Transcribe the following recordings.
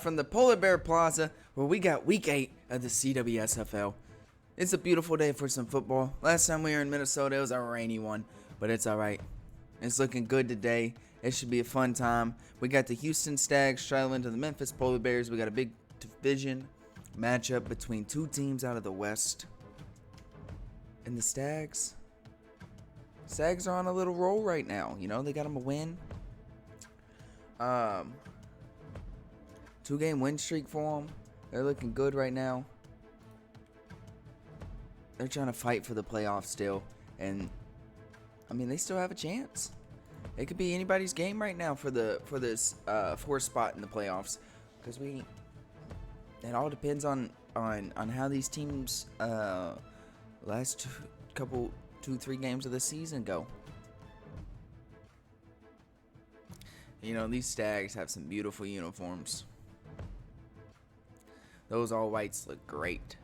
live from the Polar Bear Plaza where we got week 8 of the CWSFL. It's a beautiful day for some football. Last time we were in Minnesota, it was a rainy one, but it's alright. It's looking good today. It should be a fun time. We got the Houston Stags traveling to the Memphis Polar Bears. We got a big division matchup between two teams out of the West. And the Stags are on a little roll right now. You know, they got them a win. 2-game win streak for them. They're looking good right now. They're trying to fight for the playoffs still. And, I mean, they still have a chance. It could be anybody's game right now for this fourth spot in the playoffs. Because it all depends on how these teams last two, 3 games of the season go. You know, these Stags have some beautiful uniforms. Those all whites look great.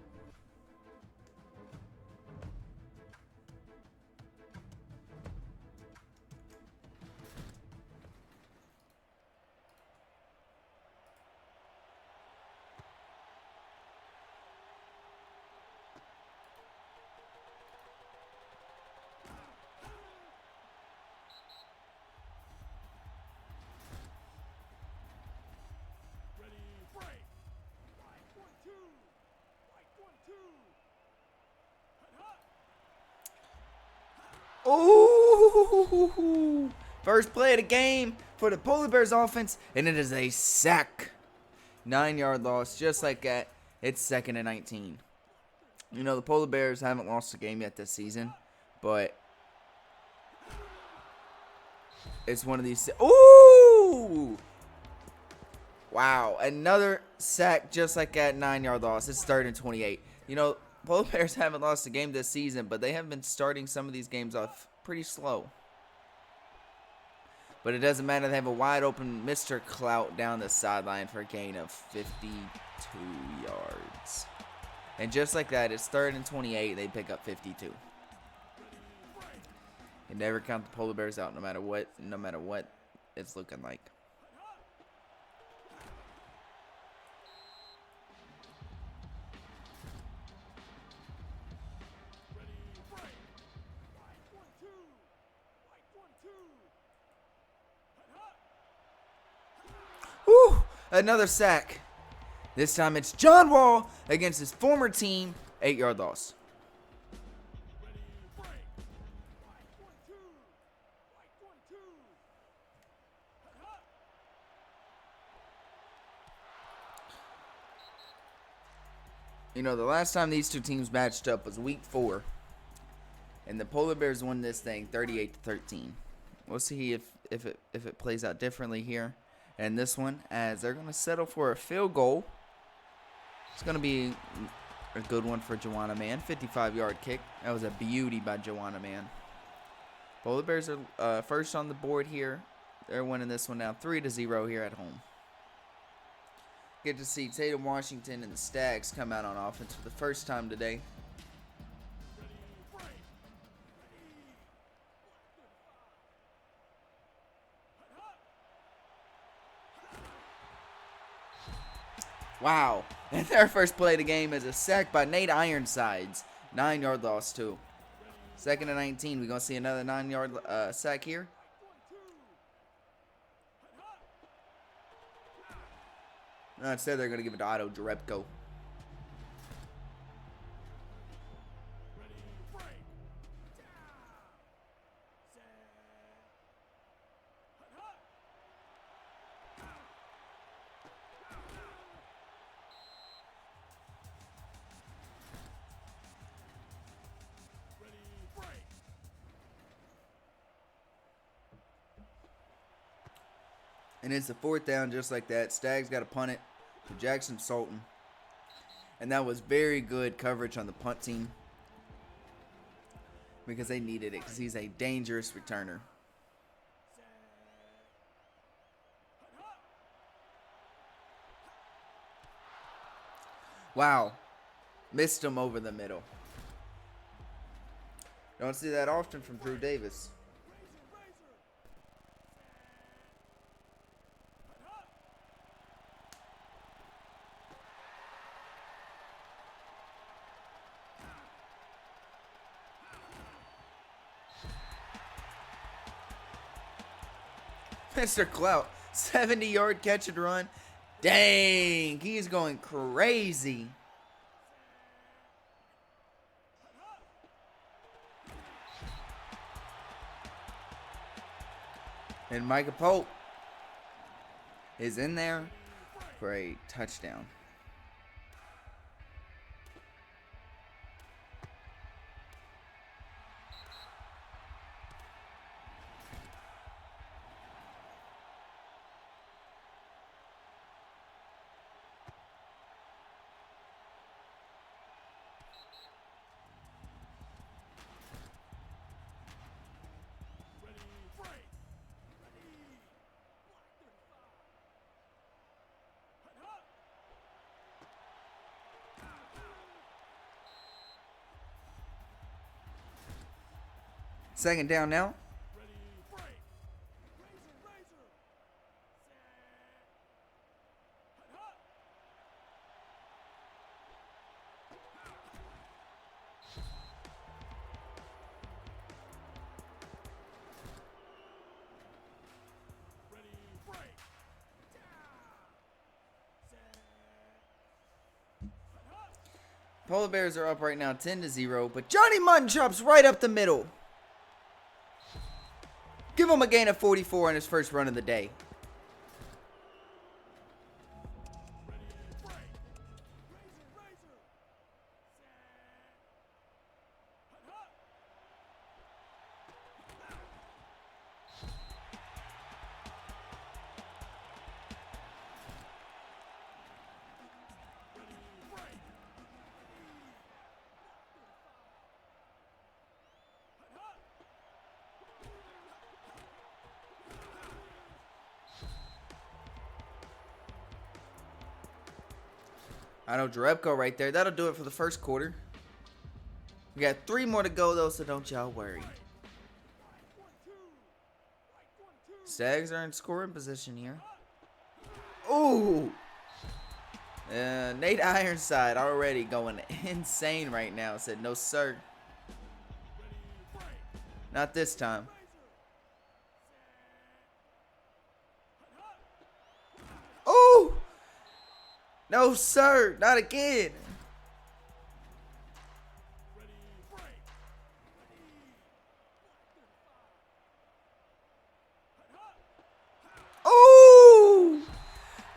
Ooh! First play of the game for the Polar Bears offense, and it is a sack. 9-yard loss, just like that. It's 2nd and 19. You know, the Polar Bears haven't lost a game yet this season, but it's one of these. Ooh! Wow, another sack just like that, 9-yard loss. It's 3rd and 28. You know, Polar Bears haven't lost a game this season, but they have been starting some of these games off pretty slow. But it doesn't matter. They have a wide open Mr. Clout down the sideline for a gain of 52 yards. And just like that, it's 3rd and 28. They pick up 52. You never count the Polar Bears out no matter what it's looking like. Woo! Another sack. This time it's John Wall against his former team. 8-yard loss. You know, the last time these two teams matched up was week 4. And the Polar Bears won this thing 38-13. We'll see if it plays out differently here. And this one, as they're going to settle for a field goal. It's going to be a good one for Joanna Man. 55-yard kick. That was a beauty by Joanna Man. Polar Bears are first on the board here. They're winning this one now 3-0 here at home. Get to see Tatum Washington and the Stags come out on offense for the first time today. Wow. And their first play of the game is a sack by Nate Ironsides. 9-yard loss, too. 2nd and 19. We're going to see another 9-yard sack here. No, instead, they're going to give it to Otto Jerebko. And it's a 4th down just like that. Stags got to punt it to Jackson Sultan. And that was very good coverage on the punt team. Because they needed it. Because he's a dangerous returner. Wow. Missed him over the middle. Don't see that often from Drew Davis. Mr. Clout, 70-yard catch and run. Dang, he's going crazy. And Micah Pope is in there for a touchdown. Second down now. Polar Bears are up right now 10-0, but Johnny Mutton Chops right up the middle. Give him a gain of 44 in his first run of the day. I know Jarebko right there. That'll do it for the first quarter. We got 3 more to go, though, so don't y'all worry. Stags are in scoring position here. Ooh! Nate Ironside already going insane right now. Said, no, sir. Not this time. Ooh! No, sir. Not again. Oh!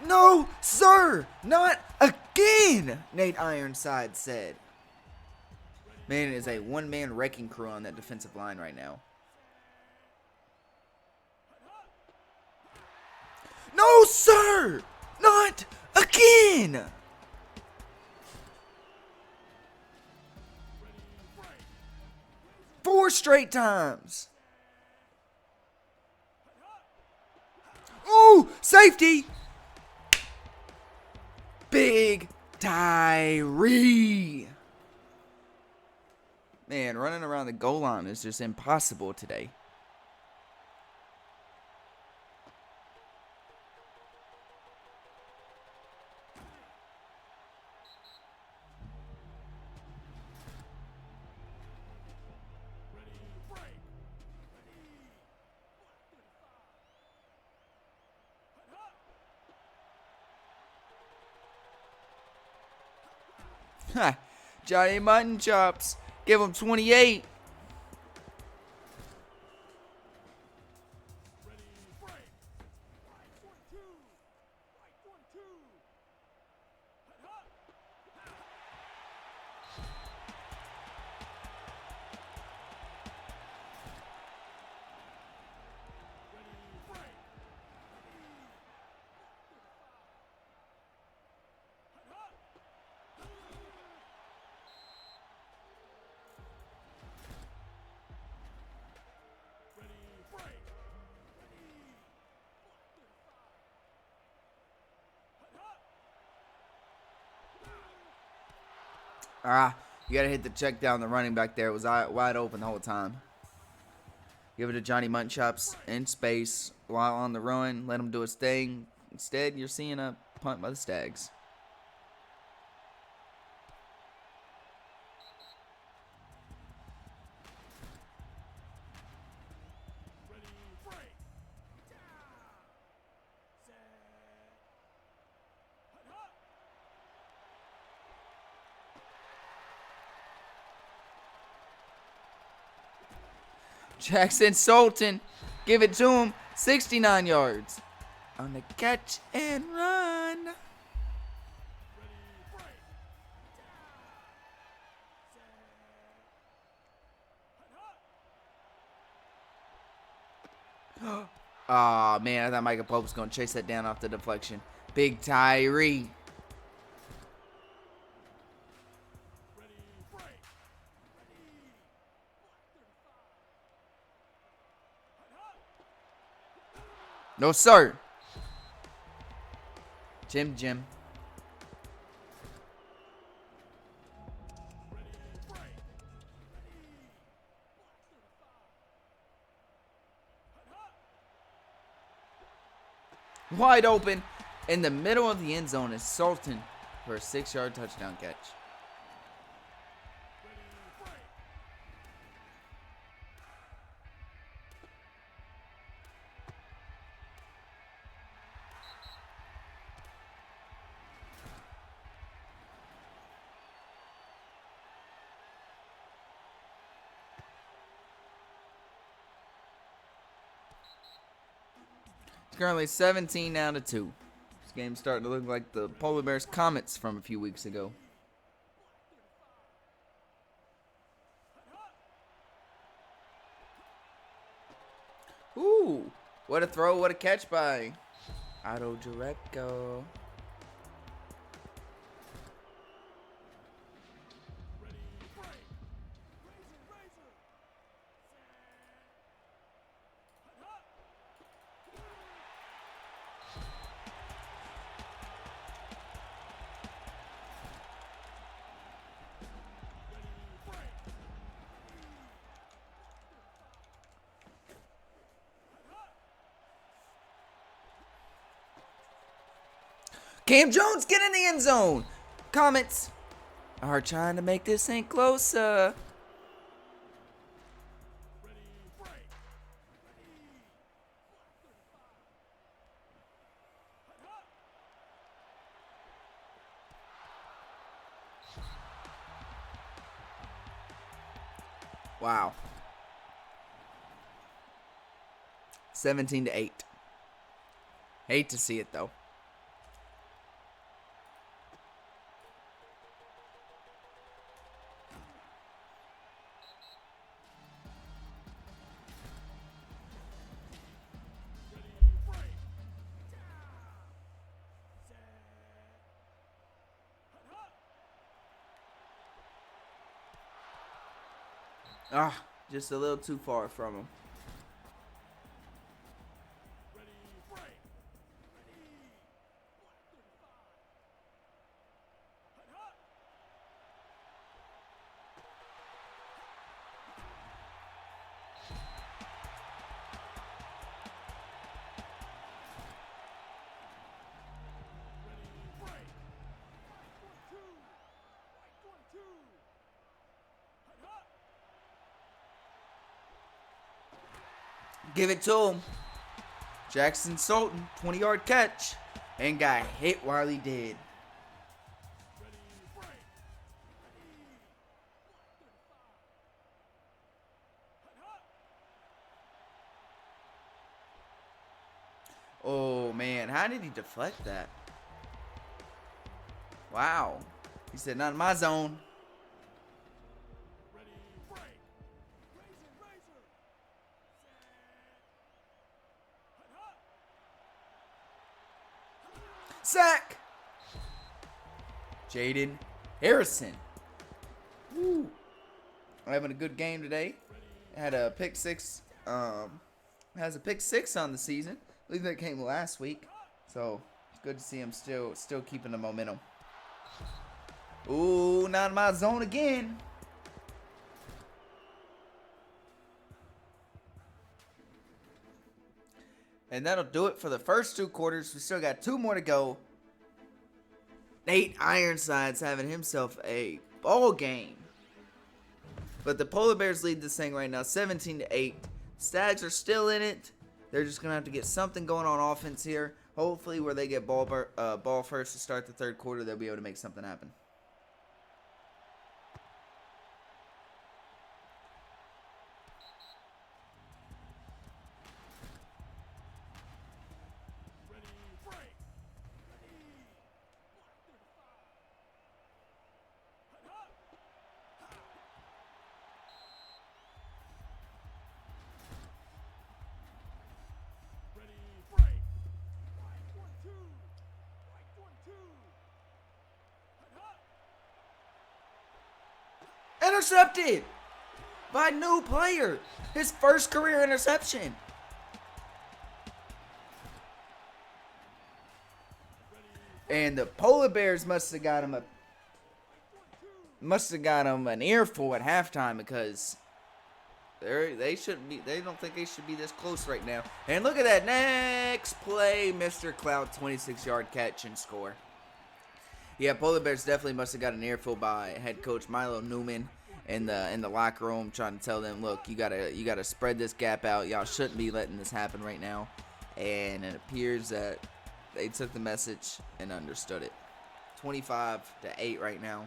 No, sir. Not again, Nate Ironside said. Man, it is a one-man wrecking crew on that defensive line right now. No, sir. Not again. Four straight times. Ooh, safety. Big Tyree. Man, running around the goal line is just impossible today. Ha! Johnny Mutton Chops. Give him 28. You got to hit the check down the running back there. It was wide open the whole time. Give it to Johnny Mutton Chops in space while on the run. Let him do his thing. Instead, you're seeing a punt by the Stags. Jackson Sultan. Give it to him. 69 yards. On the catch and run. Oh, man. I thought Michael Pope was going to chase that down off the deflection. Big Tyree. No, sir. Jim. Wide open in the middle of the end zone is Sultan for a 6-yard touchdown catch. Currently 17 out of 2. This game's starting to look like the Polar Bears Comets from a few weeks ago. Ooh, what a throw, what a catch by Otto Jurecko. Cam Jones, get in the end zone. Comets are trying to make this thing closer. Wow. 17-8. Hate to see it though. Just a little too far from him. Give it to him. Jackson Sultan, 20-yard catch, and got hit while he did. Oh, man. How did he deflect that? Wow. He said, not in my zone. Sack. Jaden Harrison. Woo. Having a good game today. Had a pick six. Has a pick 6 on the season. I believe that came last week. So it's good to see him still keeping the momentum. Ooh, not in my zone again. And that'll do it for the first 2 quarters. We still got 2 more to go. Nate Ironsides having himself a ball game. But the Polar Bears lead this thing right now 17-8. Stags are still in it. They're just going to have to get something going on offense here. Hopefully where they get ball first to start the 3rd quarter, they'll be able to make something happen. Intercepted by new player. His first career interception. And the Polar Bears must have got him an earful at halftime because they shouldn't be. They don't think they should be this close right now. And look at that next play, Mr. Clout, 26-yard catch and score. Yeah, Polar Bears definitely must have got an earful by head coach Milo Newman in the locker room, trying to tell them, look, you gotta spread this gap out. Y'all shouldn't be letting this happen right now. And it appears that they took the message and understood it. 25-8 right now.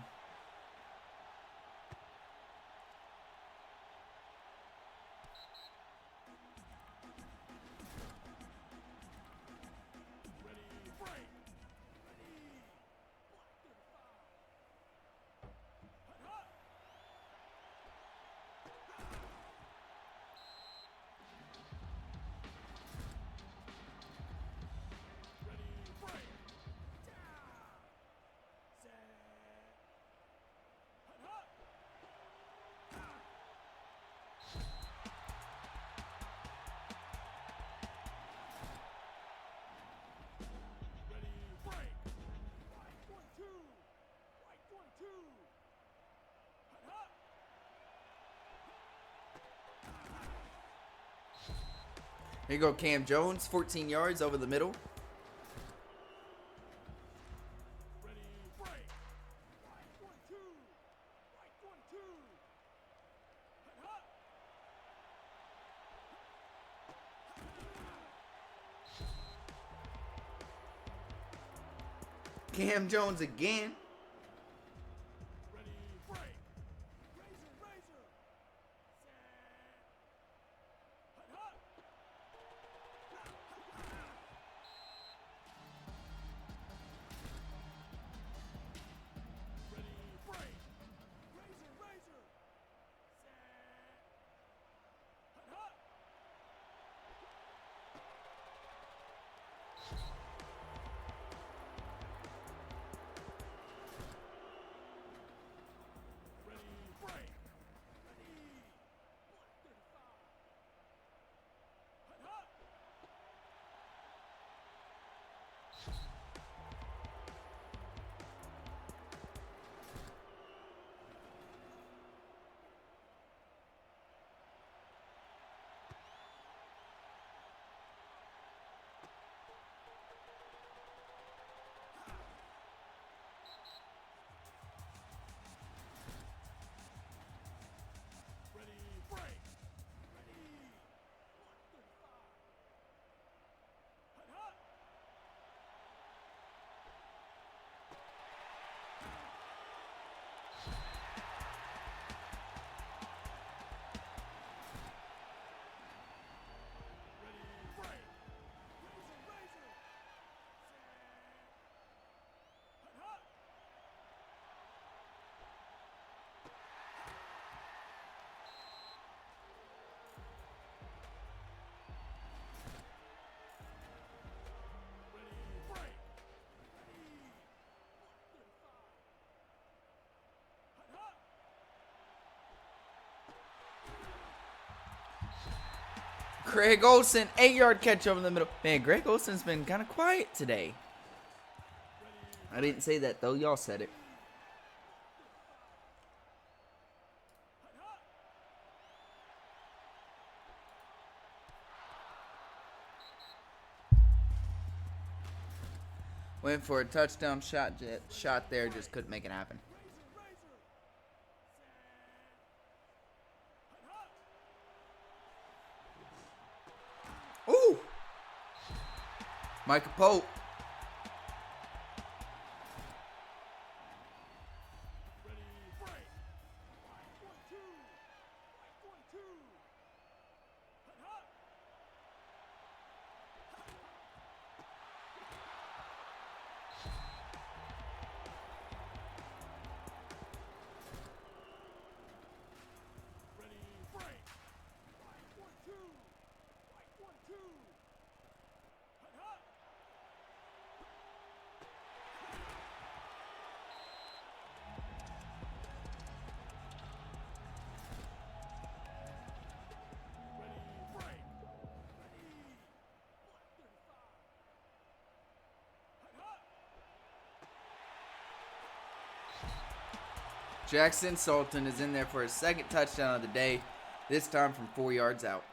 Here you go, Cam Jones, 14 yards over the middle. Cam Jones again. Greg Olsen, 8-yard catch over the middle. Man, Greg Olsen's been kind of quiet today. I didn't say that, though. Y'all said it. Went for a touchdown shot there, just couldn't make it happen. Ooh! Michael Pope. Jackson Sultan is in there for his second touchdown of the day, this time from 4 yards out.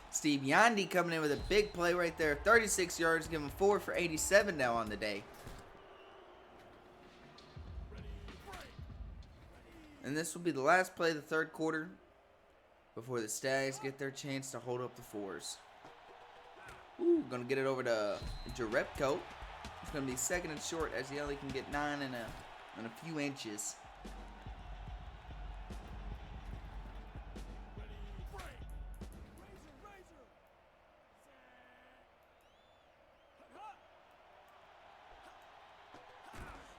Steve Yandy coming in with a big play right there. 36 yards, giving 4 for 87 now on the day. And this will be the last play of the third quarter before the Stags get their chance to hold up the fours. Ooh, gonna get it over to Jarepko. It's gonna be second and short as he only can get 9 and a few inches.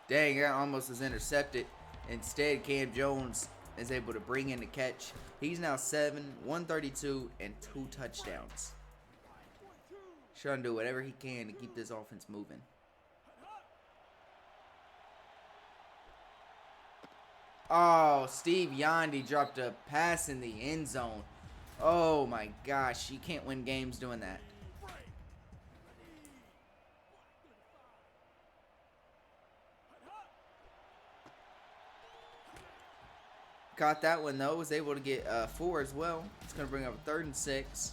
Dang, that almost was intercepted. Instead, Cam Jones is able to bring in the catch. He's now 132, and 2 touchdowns. Trying to do whatever he can to keep this offense moving. Oh, Steve Yandy dropped a pass in the end zone. Oh my gosh, you can't win games doing that. Caught that one though, was able to get 4 as well. It's going to bring up a 3rd and 6.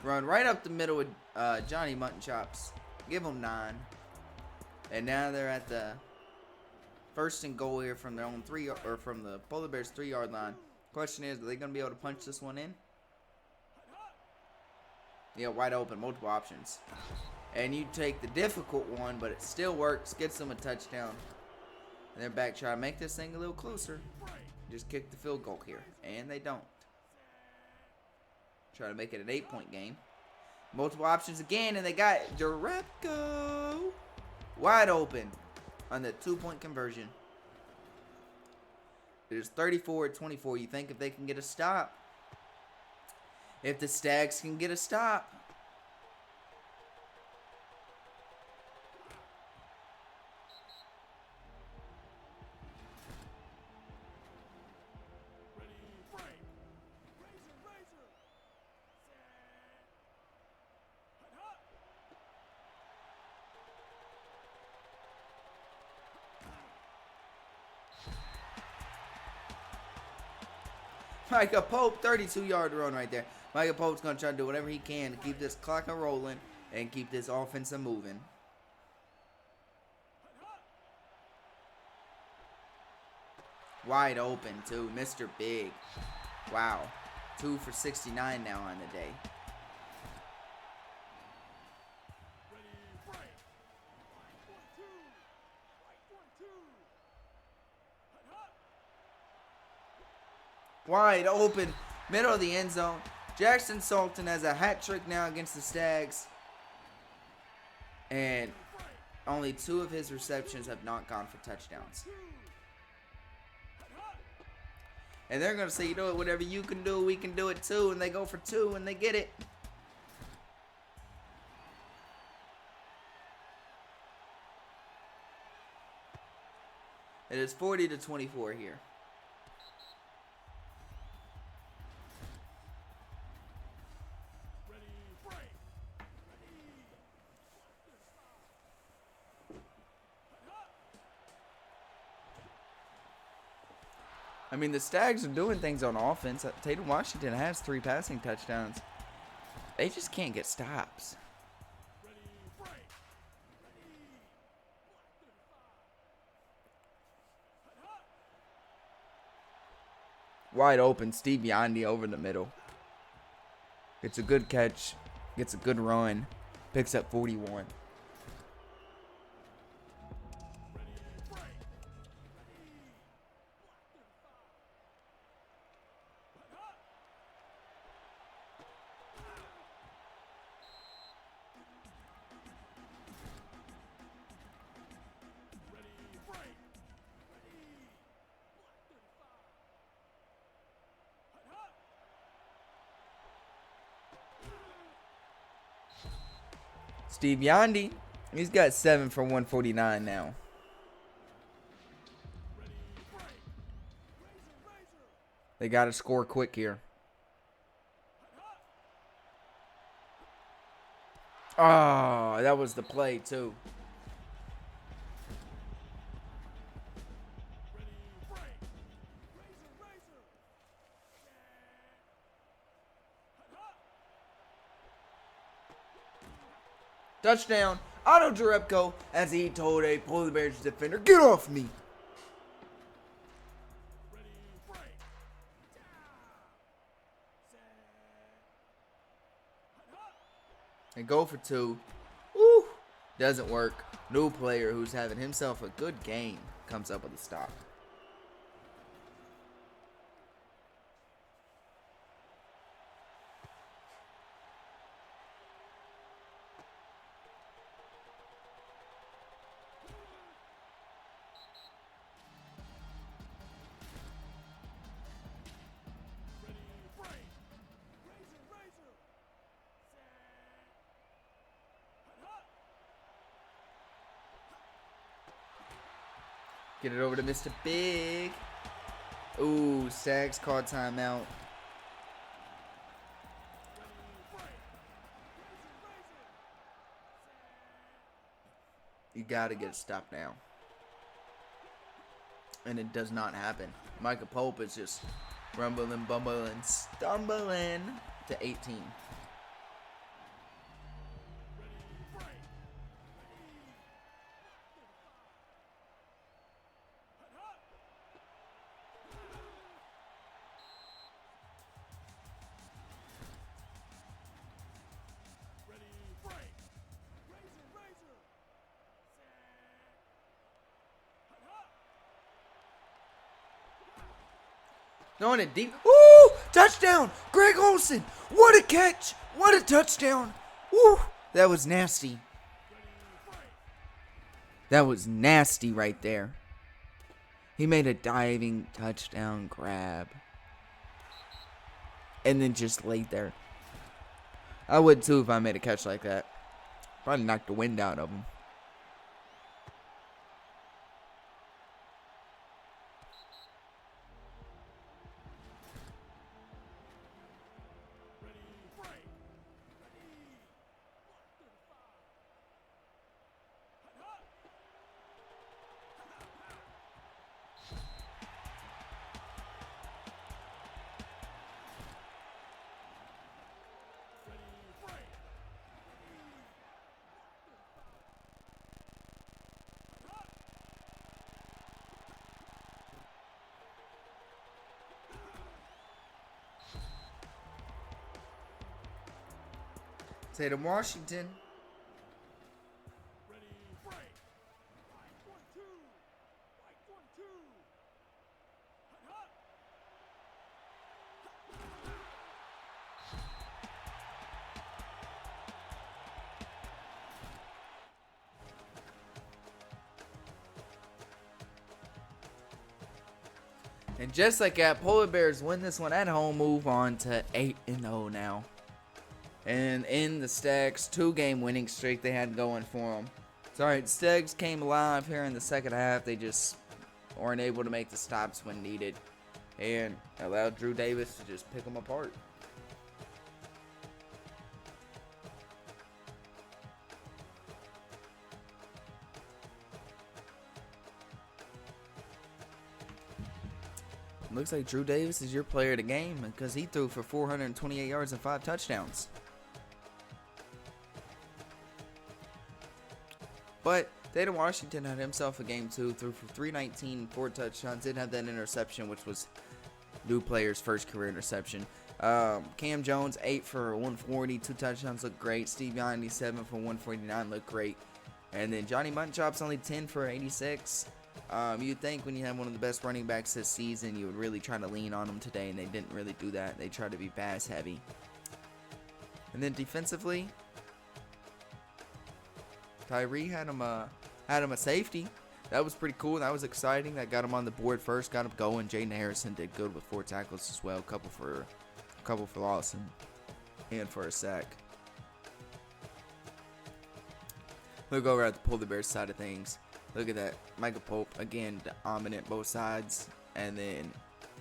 Run right up the middle with Johnny Mutton Chops. Give them 9. And now they're at the 1st and goal here from their own from the Polar Bears 3-yard line. Question is, are they going to be able to punch this one in? Yeah, wide open, multiple options. And you take the difficult one, but it still works. Gets them a touchdown. And they're back trying to make this thing a little closer. Just kick the field goal here. And they don't. Try to make it an 8-point game. Multiple options again, and they got Jarepko wide open on the 2-point conversion. It is 34-24. You think if they can get a stop? If the Stags can get a stop. Micah Pope, 32-yard run right there. Micah Pope's going to try to do whatever he can to keep this clock rolling and keep this offense moving. Wide open, too. Mr. Big. Wow. 2 for 69 now on the day. Wide open, middle of the end zone. Jackson Sultan has a hat trick now against the Stags. And only 2 of his receptions have not gone for touchdowns. And they're going to say, you know what, whatever you can do, we can do it too. And they go for 2 and they get it. It is 40-24 here. I mean, the Stags are doing things on offense. Tatum Washington has 3 passing touchdowns. They just can't get stops. Wide open, Steve Yandy over the middle. Gets a good catch. Gets a good run. Picks up 41. Steve Yandi, he's got 7 for 149 now. They got to score quick here. Oh, that was the play, too. Touchdown. Otto Jerebko as he told a Polar Bears defender, "Get off me." And go for 2. Woo! Doesn't work. New player who's having himself a good game comes up with a stop. Get it over to Mr. Big. Ooh, Sags called timeout. You got to get it stopped now. And it does not happen. Micah Pope is just rumbling, bumbling, stumbling to 18. Throwing it deep. Woo! Touchdown! Greg Olsen! What a catch! What a touchdown! Woo! That was nasty. That was nasty right there. He made a diving touchdown grab. And then just laid there. I would too if I made a catch like that. Probably knocked the wind out of him. Tatum Washington. And just like that, Polar Bears win this one at home, move on to 8-0 now. And in the Stags 2-game winning streak they had going for them. Sorry, Stags came alive here in the second half. They just weren't able to make the stops when needed. And allowed Drew Davis to just pick them apart. Looks like Drew Davis is your player of the game because he threw for 428 yards and 5 touchdowns. But Tatum Washington had himself a game too, threw for 319, 4 touchdowns, did have that interception, which was new player's first career interception. Cam Jones, 8 for 140, 2 touchdowns, looked great. Steve Yandi, 7 for 149, looked great. And then Johnny Muttonchop's only 10 for 86. You'd think when you have one of the best running backs this season, you would really try to lean on them today, and they didn't really do that. They tried to be pass heavy. And then defensively, Tyree had him a safety. That was pretty cool. That was exciting. That got him on the board first, got him going. Jaden Harrison did good with 4 tackles as well, a couple for loss and for a sack. Look over at the Polar Bears side of things. Look at that. Michael Pope, again, dominant both sides. And then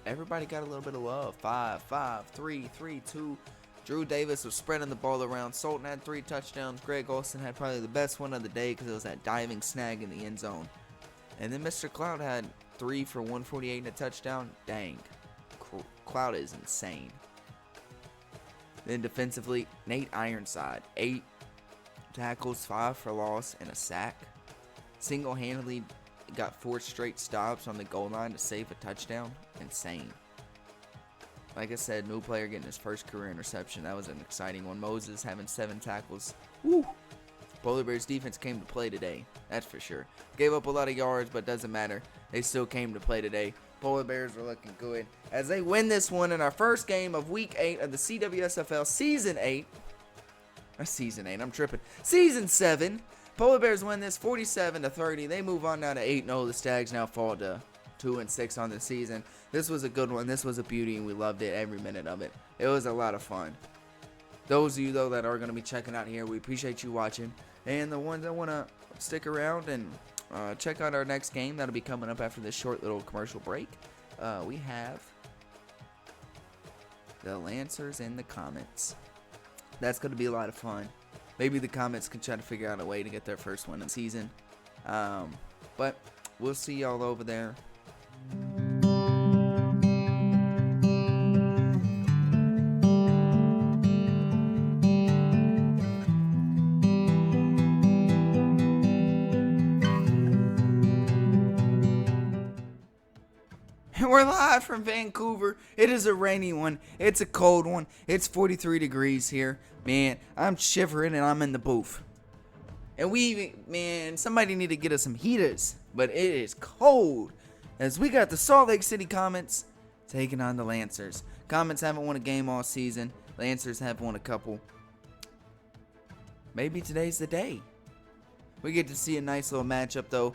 everybody got a little bit of love. 5, 5, 3, 3, 2. Drew Davis was spreading the ball around. Sultan had 3 touchdowns. Greg Olsen had probably the best one of the day because it was that diving snag in the end zone. And then Mr. Cloud had 3 for 148 and a touchdown. Dang. Cloud is insane. Then defensively, Nate Ironside, 8 tackles, 5 for loss, and a sack. Single-handedly got 4 straight stops on the goal line to save a touchdown. Insane. Like I said, new player getting his first career interception. That was an exciting one. Moses having 7 tackles. Woo! Polar Bears defense came to play today. That's for sure. Gave up a lot of yards, but doesn't matter. They still came to play today. Polar Bears are looking good as they win this one in our first game of Week 8 of the CWSFL Season 8. Season 8, I'm tripping. Season 7. Polar Bears win this 47-30. They move on now to 8-0. The Stags now fall to 2-6 on the season. This was a good one. This was a beauty, and we loved it every minute of it. It was a lot of fun. Those of you, though, that are going to be checking out here, we appreciate you watching. And the ones that want to stick around and check out our next game, that'll be coming up after this short little commercial break. We have the Lancers and the Comets. That's going to be a lot of fun. Maybe the Comets can try to figure out a way to get their first win of the season. But we'll see y'all over there. We're live from Vancouver. It is a rainy one. It's a cold one. It's 43 degrees here. Man, I'm shivering and I'm in the booth. And somebody need to get us some heaters. But it is cold. As we got the Salt Lake City Comets taking on the Lancers. Comets haven't won a game all season. Lancers have won a couple. Maybe today's the day. We get to see a nice little matchup though.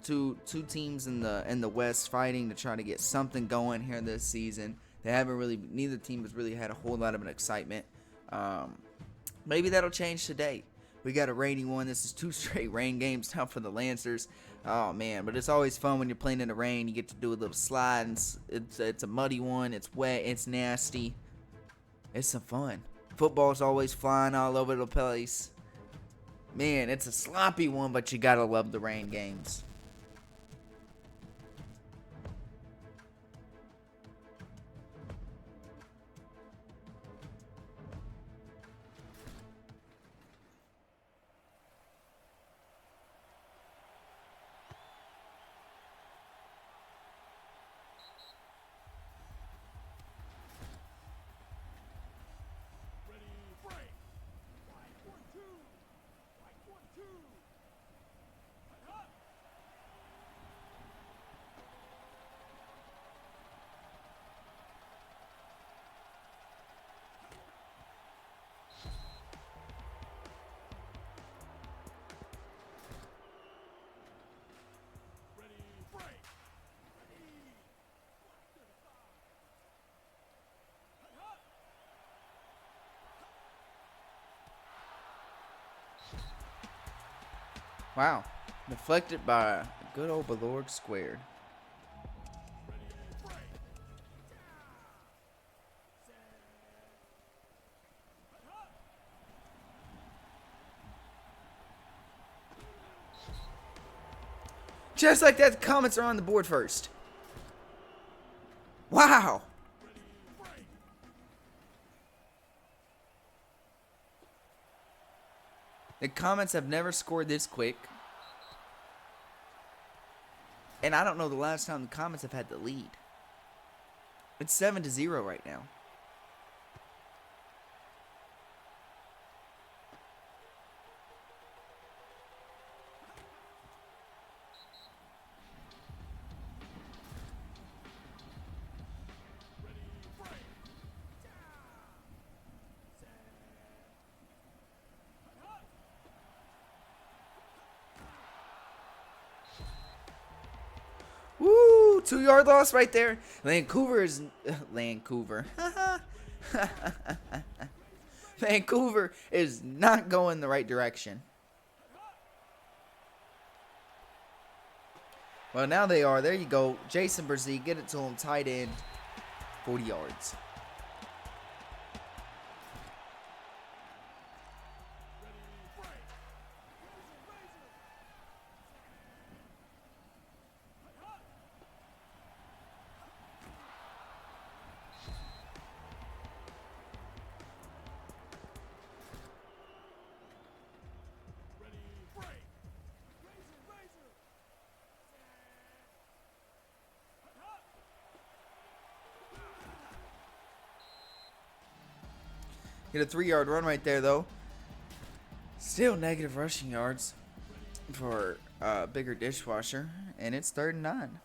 Two teams in the West fighting to try to get something going here this season. Neither team has really had a whole lot of an excitement. Maybe that'll change today. We got a rainy one. This is 2 straight rain games now for the Lancers. Oh man, but it's always fun when you're playing in the rain. You get to do a little slide, and it's a muddy one. It's wet. It's nasty. It's some fun. Football's always flying all over the place. Man, it's a sloppy one, but you gotta love the rain games. Wow. Deflected by good old Ballord squared. Just like that, the Comets are on the board first. Wow. The Comets have never scored this quick. And I don't know the last time the Comets have had the lead. It's 7-0 right now. Woo! 2-yard loss right there. Vancouver is Vancouver is not going the right direction. Well, now they are. There you go. Jason Berzee, get it to him. Tight end. 40 yards. Hit a 3-yard run right there, though. Still negative rushing yards for Bigger Dishwasher, and it's 3rd and 9.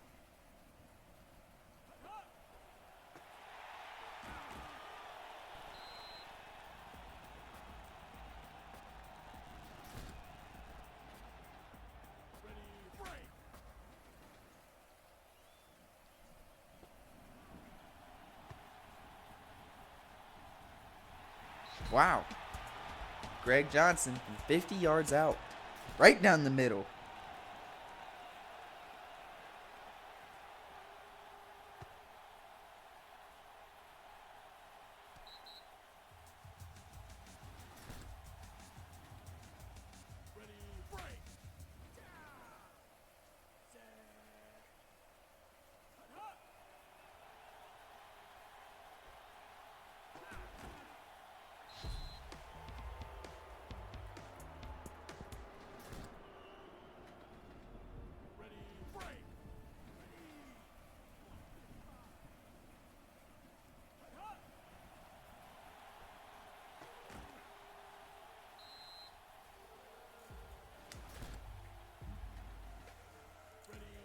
Wow. Greg Johnson, 50 yards out. Right down the middle.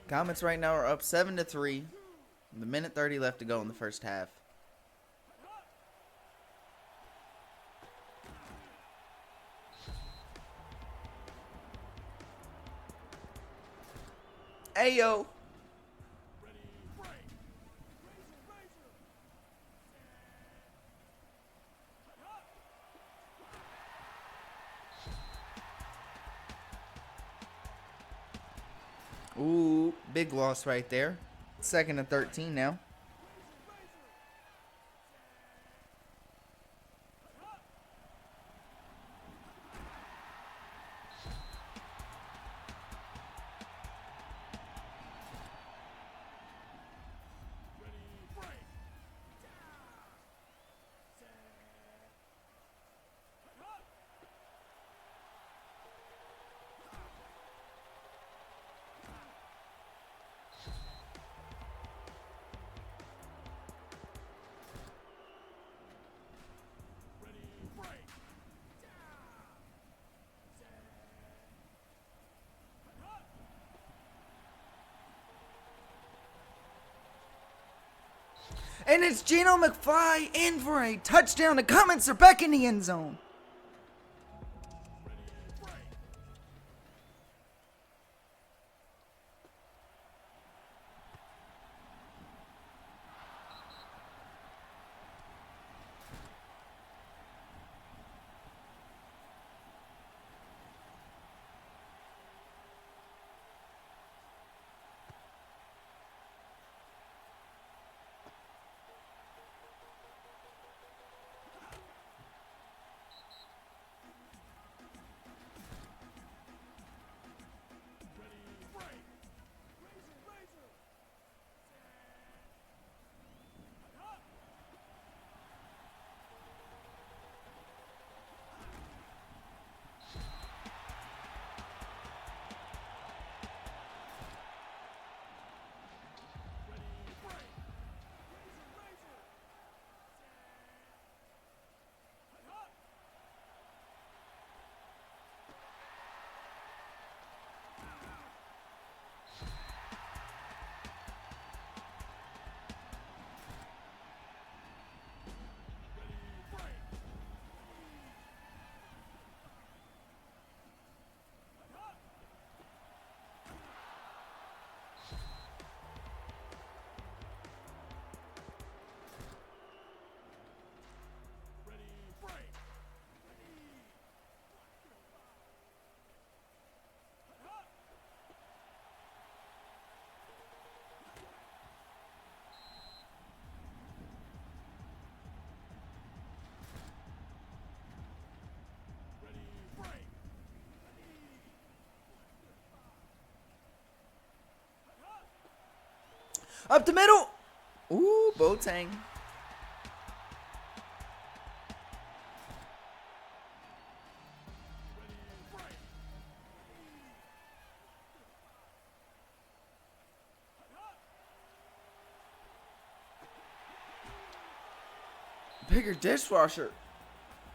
Comets right now are up 7-3. The minute 30 left to go in the first half. Ayo. Ooh, big loss right there. 2nd and 13 now. And it's Geno McFly in for a touchdown. The Comets are back in the end zone. Up the middle. Ooh, Boateng. Bigger dishwasher.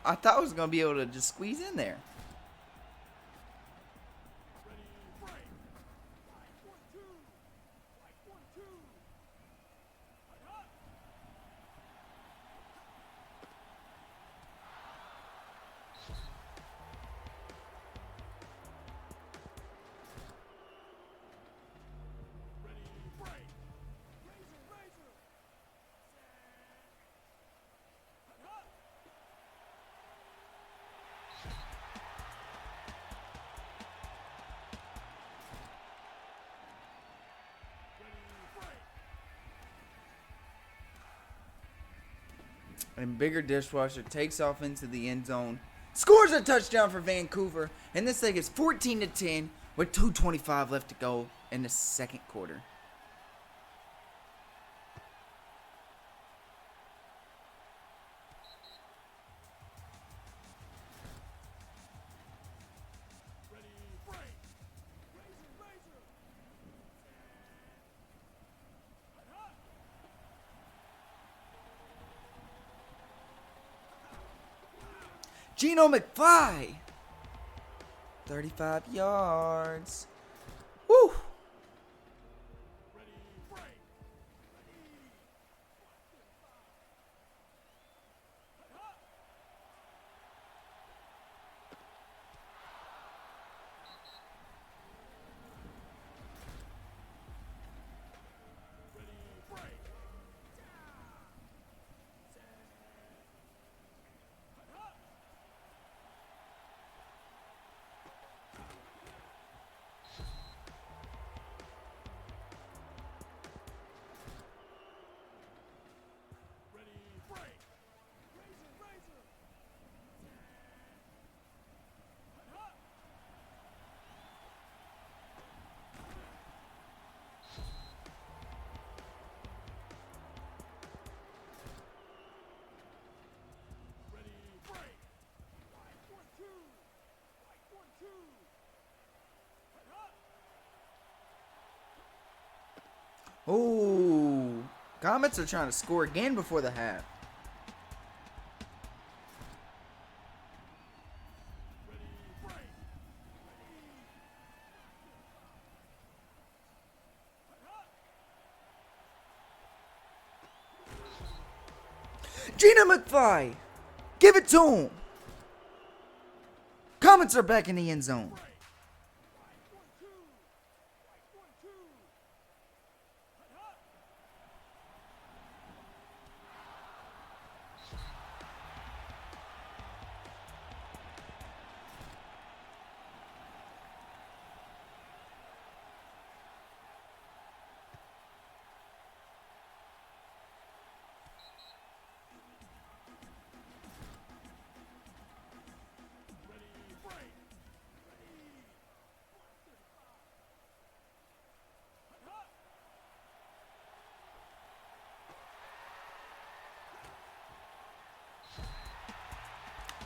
I thought I was going to be able to just squeeze in there. And Bigger Dishwasher takes off into the end zone. Scores a touchdown for Vancouver. And this thing is 14-10 with 2:25 left to go in the second quarter. Geno McFly. 35 yards. Woo. Ooh. Comets are trying to score again before the half. Geno McFly. Give it to him. Comets are back in the end zone.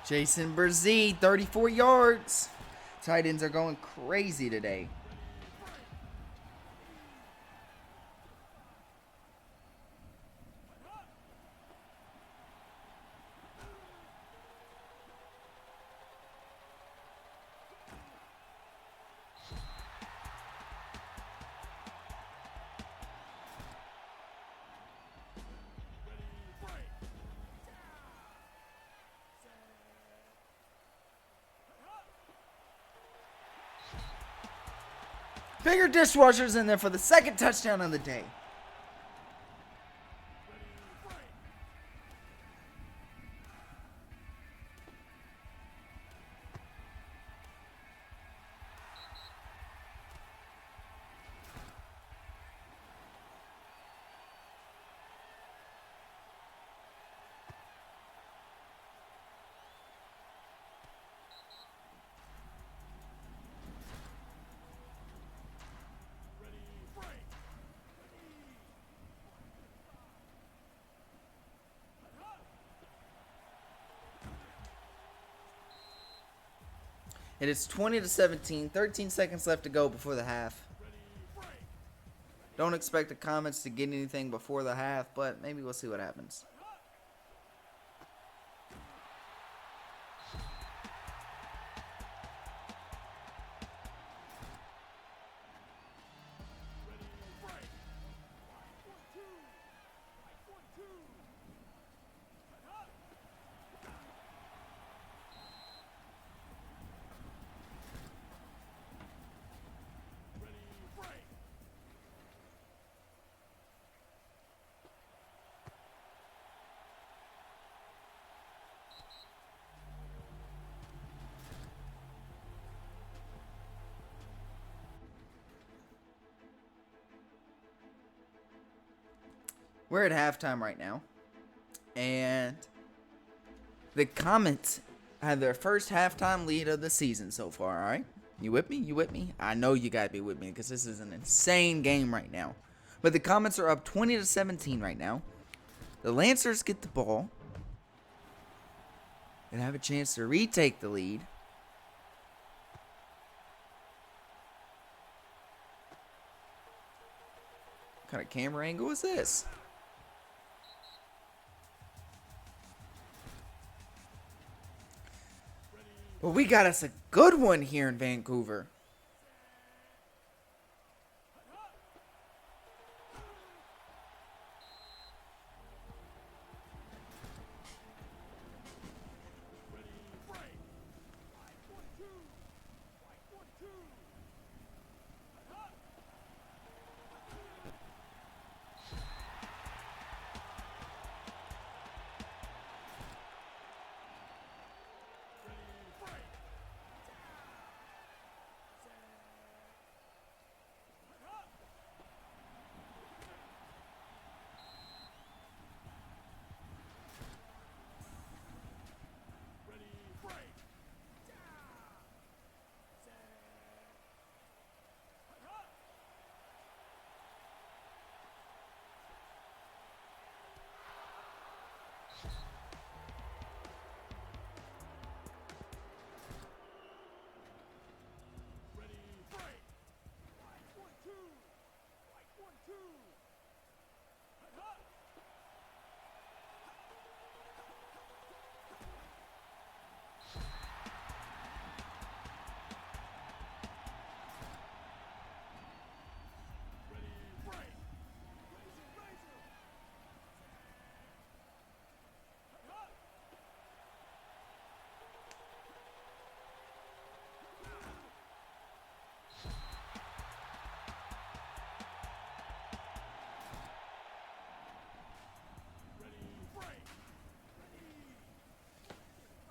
Jason Berzee, 34 yards. Tight ends are going crazy today. Bigger Dishwasher's in there for the second touchdown of the day. It is 20-17. 13 seconds left to go before the half. Don't expect the Comets to get anything before the half, but maybe we'll see what happens. We're at halftime right now. And the Comets have their first halftime lead of the season so far, all right? You with me? You with me? I know you got to be with me because this is an insane game right now. But the Comets are up 20-17 right now. The Lancers get the ball and have a chance to retake the lead. What kind of camera angle is this? Well, we got us a good one here in Vancouver.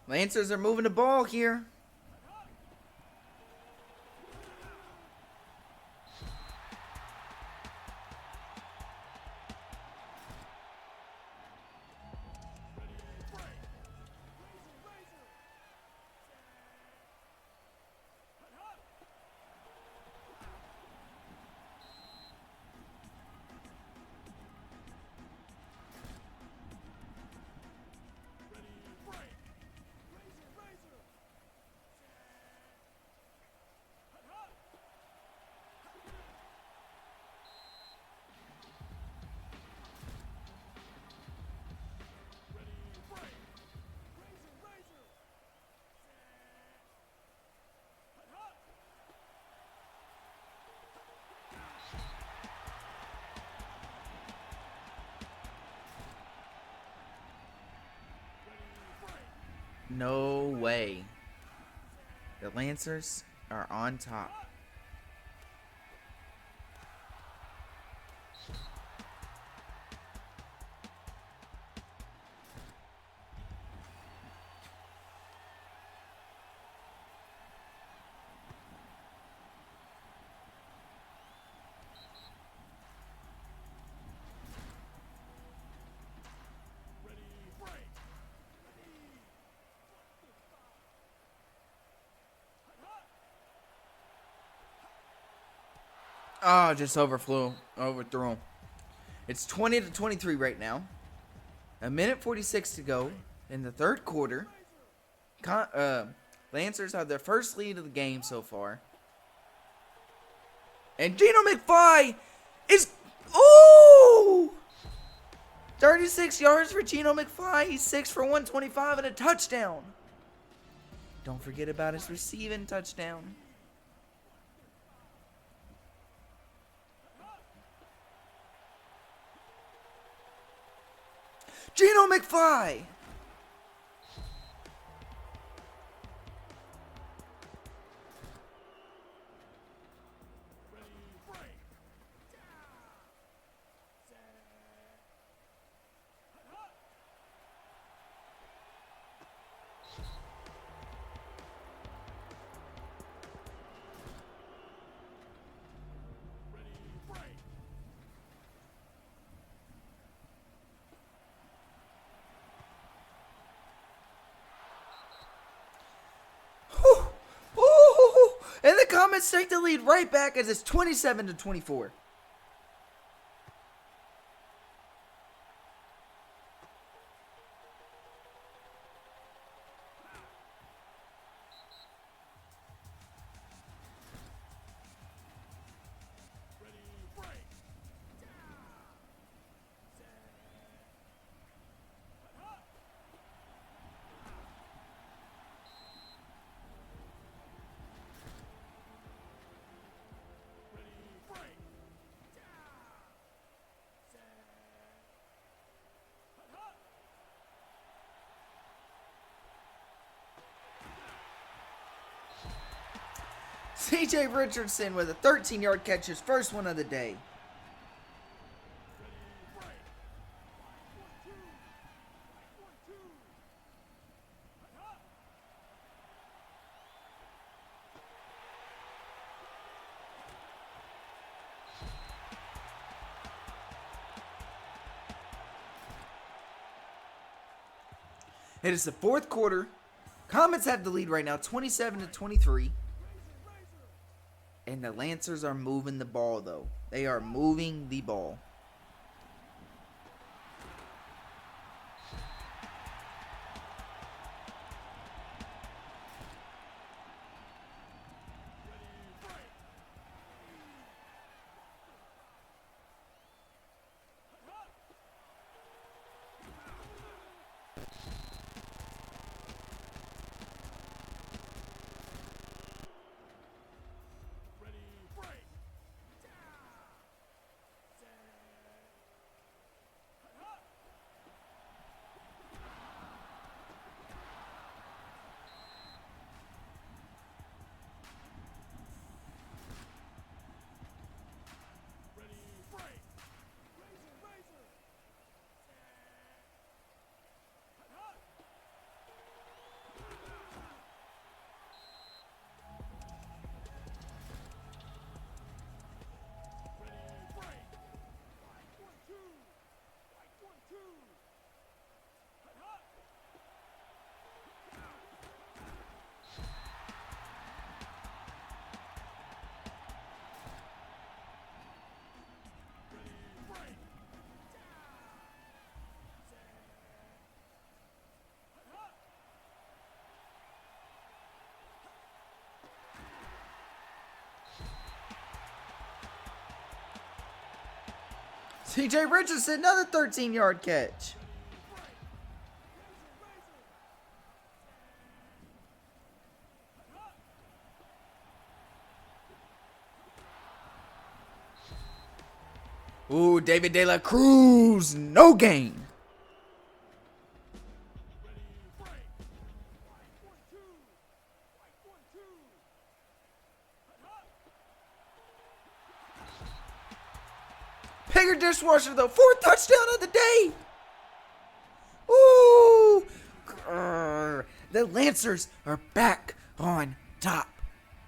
Lancers are moving the ball here. No way. The Lancers are on top. Oh, just overthrew him. It's 20-23 right now. 1:46 to go in the third quarter. Lancers have their first lead of the game so far. And Geno McFly is... Ooh! 36 yards for Geno McFly. He's 6 for 125 and a touchdown. Don't forget about his receiving touchdown. Geno McFly! And the Comets take the lead right back as it's 27-24. C.J. Richardson with a 13-yard catch, his first one of the day. It is the fourth quarter. Comets have the lead right now, 27-23. And the Lancers are moving the ball, though. They are moving the ball. C.J. Richardson, another 13-yard catch. Ooh, David De La Cruz, no gain. Bigger dishwasher, though. Fourth touchdown of the day. Ooh. The Lancers are back on top.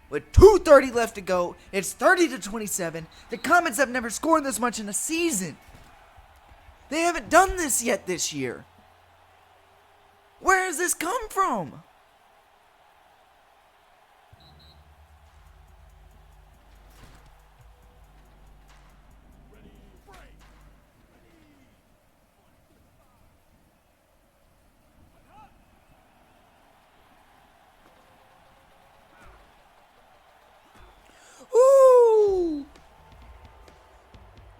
With 2:30 left to go, it's 30-27. The Comets have never scored this much in a season. They haven't done this yet this year. Where has this come from?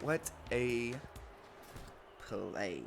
What a play.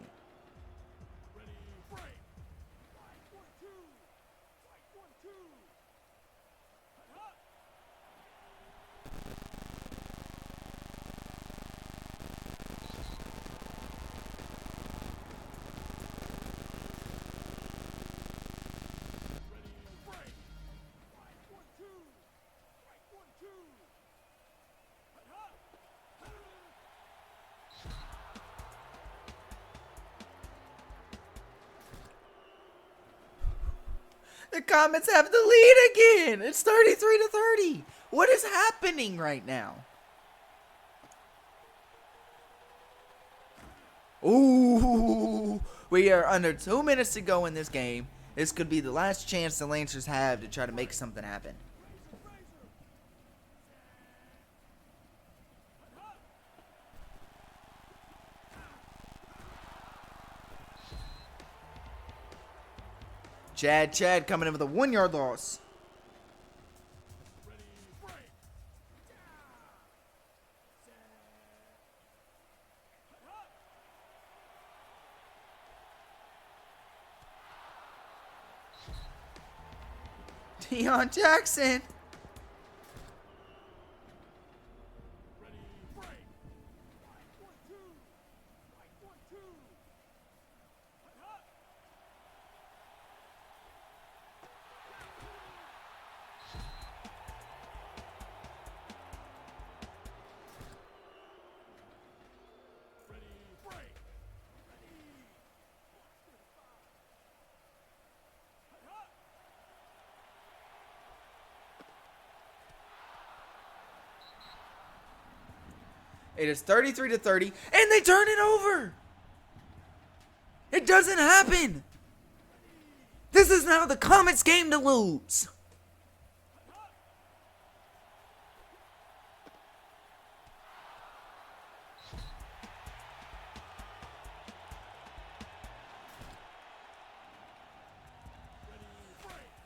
The Comets have the lead again. It's 33-30. What is happening right now? Ooh, we are under 2 minutes to go in this game. This could be the last chance the Lancers have to try to make something happen. Chad coming in with a 1-yard loss. Deion Jackson. It is 33-30, and they turn it over. It doesn't happen. This is now the Comets' game to lose.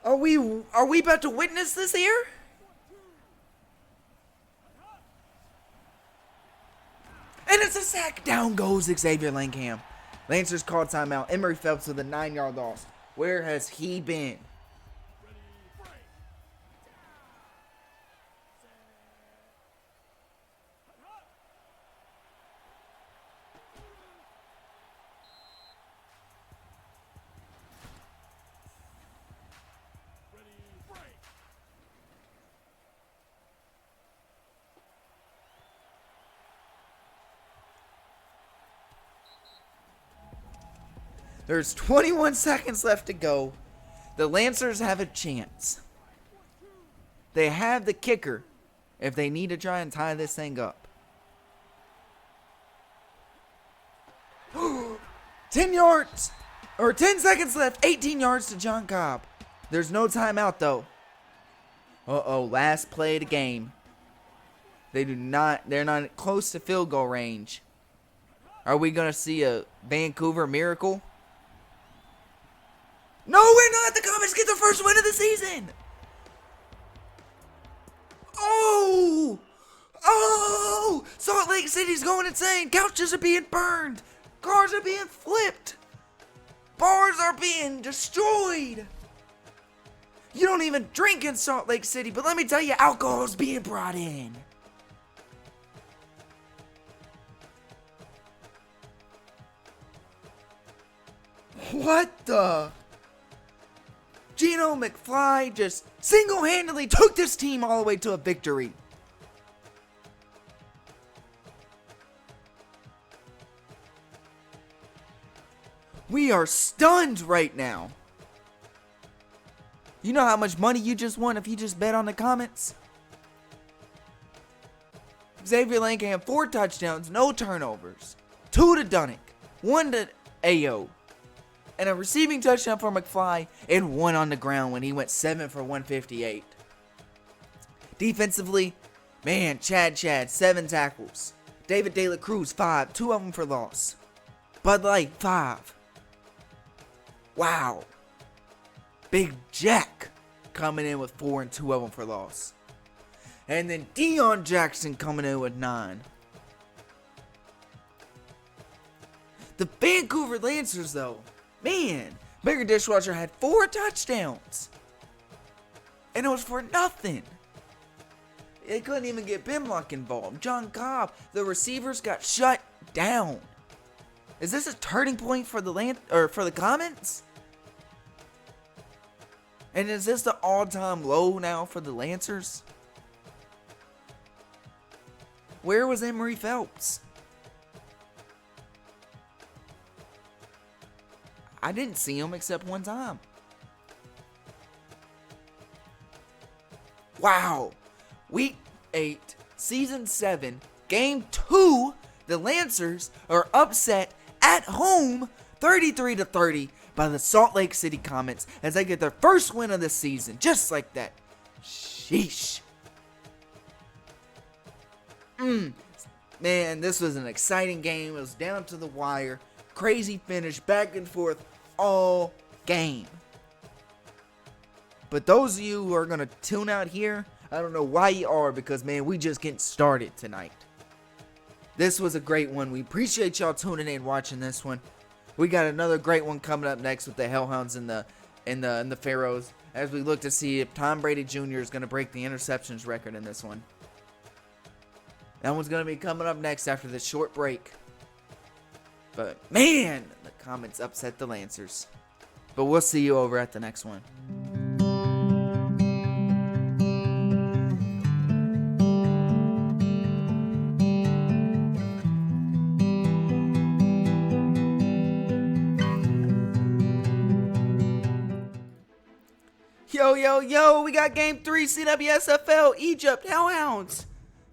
Are we about to witness this here? And it's a sack. Down goes Xavier Langham. Lancers called timeout. Emory Phelps with a 9-yard loss. Where has he been? There's 21 seconds left to go. The Lancers have a chance. They have the kicker if they need to try and tie this thing up. 10 yards, or 10 seconds left. 18 yards to John Cobb. There's no timeout though. Last play of the game. They're not close to field goal range. Are we going to see a Vancouver miracle? No, we're not. The Comets get the first win of the season. Oh! Salt Lake City's going insane. Couches are being burned. Cars are being flipped. Bars are being destroyed. You don't even drink in Salt Lake City, but let me tell you, alcohol's being brought in. What the? Geno McFly just single-handedly took this team all the way to a victory. We are stunned right now. You know how much money you just won if you just bet on the Comets? Xavier Langham, 4 touchdowns, no turnovers. 2 to Dunnick, 1 to Ayo. And a receiving touchdown for McFly, and 1 on the ground when he went 7 for 158. Defensively, man, Chad, 7 tackles. David De La Cruz, 5, 2 of them for loss. Bud Light, 5. Wow. Big Jack coming in with 4 and 2 of them for loss. And then Deion Jackson coming in with 9. The Vancouver Lancers, though, man, Bigger Dishwasher had 4 touchdowns. And it was for nothing. They couldn't even get Bimlock involved. John Cobb, the receivers got shut down. Is this a turning point for the Comets? And is this the all-time low now for the Lancers? Where was Emery Phelps? I didn't see him except one time. Wow. Week 8, Season 7, Game 2, the Lancers are upset at home 33-30 by the Salt Lake City Comets as they get their first win of the season. Just like that. Sheesh. Man, this was an exciting game. It was down to the wire. Crazy finish, back and forth all game. But those of you who are going to tune out here, I don't know why you are, because, man, we just getting started tonight. This was a great one. We appreciate y'all tuning in, watching this one. We got another great one coming up next with the Hellhounds and the Pharaohs, as we look to see if Tom Brady Jr. is going to break the interceptions record in this one. That one's going to be coming up next after this short break. But, man, the Comets upset the Lancers. But we'll see you over at the next one. Yo, we got Game 3, CWSFL, Egypt, Hellhounds.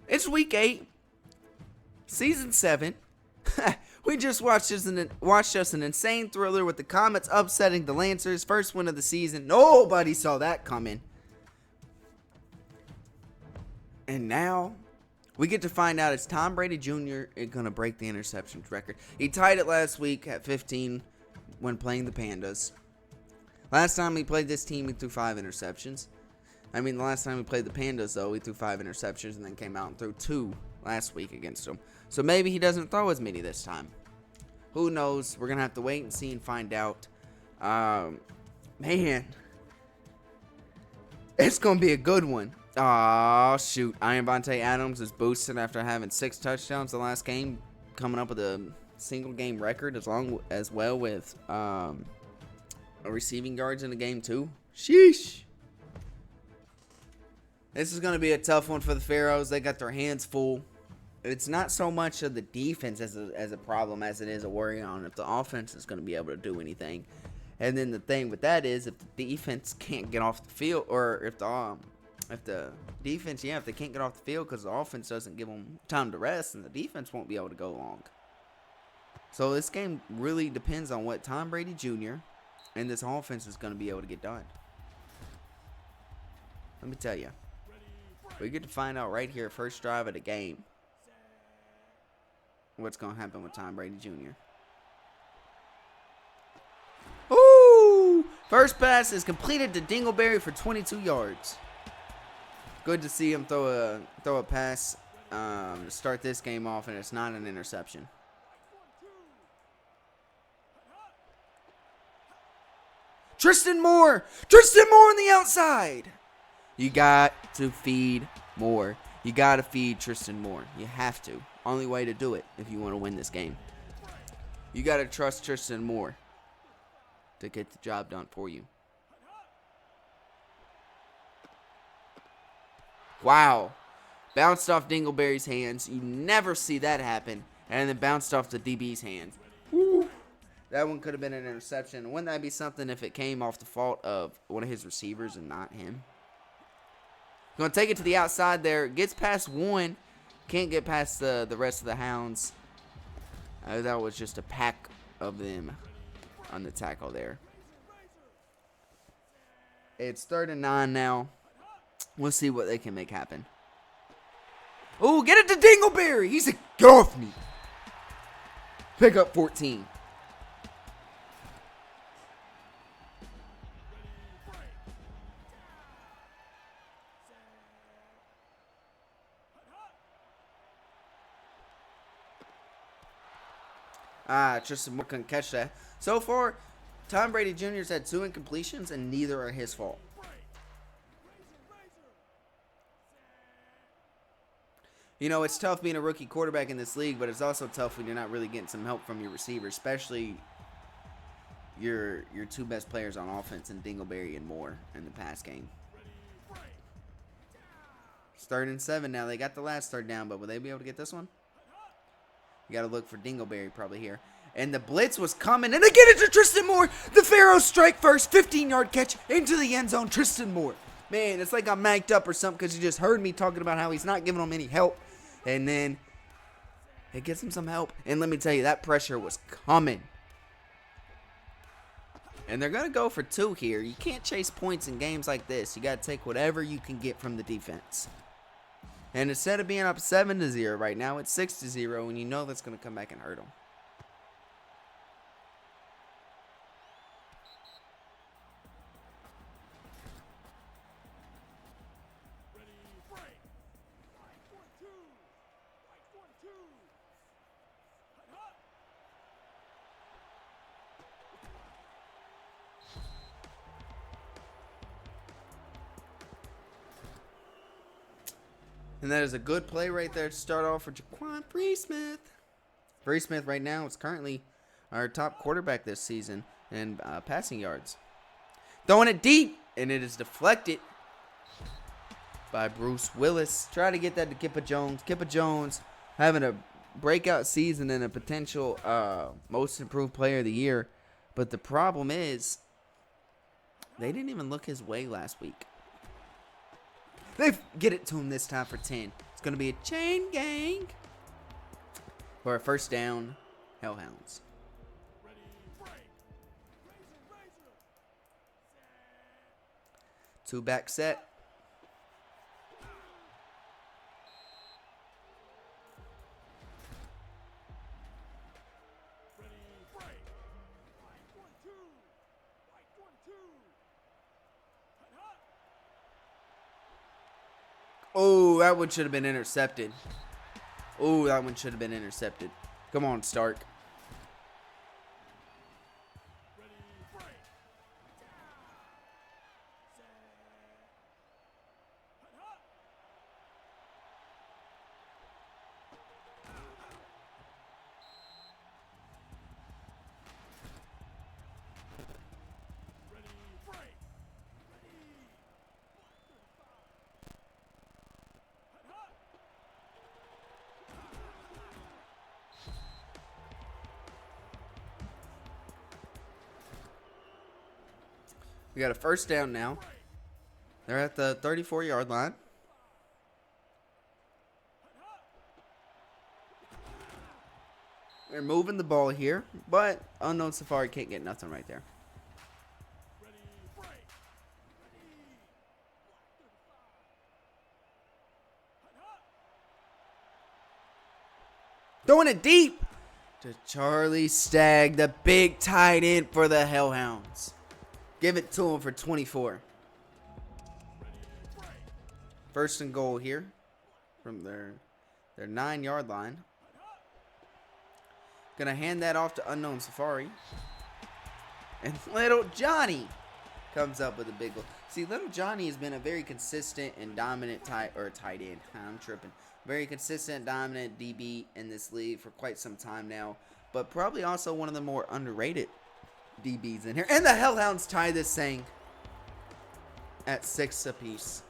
It's Week 8, Season 7. We just watched us an insane thriller with the Comets upsetting the Lancers. First win of the season. Nobody saw that coming. And now, we get to find out it's Tom Brady Jr. going to break the interceptions record. He tied it last week at 15 when playing the Pandas. Last time we played this team, we threw 5 interceptions. The last time we played the Pandas, though, we threw 5 interceptions and then came out and threw 2 last week against them. So maybe he doesn't throw as many this time. Who knows? We're going to have to wait and see and find out. Man. It's going to be a good one. Oh, shoot. Vontae Adams is boosted after having 6 touchdowns the last game, coming up with a single game record as well with receiving yards in the game too. Sheesh. This is going to be a tough one for the Pharaohs. They got their hands full. It's not so much of the defense as a problem as it is a worry on if the offense is going to be able to do anything. And then the thing with that is if the defense can't get off the field, or if the defense, if they can't get off the field because the offense doesn't give them time to rest, and the defense won't be able to go long. So this game really depends on what Tom Brady Jr. and this offense is going to be able to get done. Let me tell you. We get to find out right here, first drive of the game, what's going to happen with Tom Brady Jr. Ooh! First pass is completed to Dingleberry for 22 yards. Good to see him throw a pass to start this game off, and it's not an interception. Tristan Moore on the outside. You got to feed Moore. You got to feed Tristan Moore. You have to. Only way to do it if you want to win this game. You got to trust Tristan Moore to get the job done for you. Wow. Bounced off Dingleberry's hands. You never see that happen. And then bounced off the DB's hands. Woo. That one could have been an interception. Wouldn't that be something if it came off the fault of one of his receivers and not him? Going to take it to the outside there. Gets past one. Can't get past the rest of the Hounds. That was just a pack of them on the tackle there. It's 3rd and 9 now. We'll see what they can make happen. Oh, get it to Dingleberry. He's a get off me. Pick up 14. Tristan Moore couldn't catch that. So far, Tom Brady Jr.'s had 2 incompletions, and neither are his fault. You know, it's tough being a rookie quarterback in this league, but it's also tough when you're not really getting some help from your receivers, especially your 2 best players on offense in Dingleberry and Moore in the pass game. It's 3rd and 7 now. They got the last 3rd down, but will they be able to get this one? You got to look for Dingleberry probably here. And the blitz was coming, and they get it to Tristan Moore. The Pharaohs strike first, 15-yard catch into the end zone. Tristan Moore. Man, it's like I'm mic'd up or something because you just heard me talking about how he's not giving them any help. And then it gets him some help. And let me tell you, that pressure was coming. And they're going to go for 2 here. You can't chase points in games like this. You got to take whatever you can get from the defense. And instead of being up 7-0 right now, it's 6-0, and you know that's going to come back and hurt them. And that is a good play right there to start off for Jaquan Freesmith. Freesmith right now is currently our top quarterback this season in passing yards. Throwing it deep, and it is deflected by Bruce Willis. Try to get that to Kippa Jones. Kippa Jones having a breakout season and a potential most improved player of the year. But the problem is they didn't even look his way last week. They get it to him this time for 10. It's going to be a chain gang for a 1st down, Hellhounds. Two back set. Oh, that one should have been intercepted. Oh, that one should have been intercepted. Come on, Stark. We got a 1st down now. They're at the 34-yard line. They're moving the ball here, but Unknown Safari can't get nothing right there. Throwing it deep to Charlie Stagg, the big tight end for the Hellhounds. Give it to him for 24. 1st and goal here from their 9-yard line. Gonna hand that off to Unknown Safari. And Little Johnny comes up with a big goal. See, Little Johnny has been a very consistent and dominant tight end. I'm tripping. Very consistent, dominant DB in this league for quite some time now. But probably also one of the more underrated DBs in here. And the Hellhounds tie this thing at 6 apiece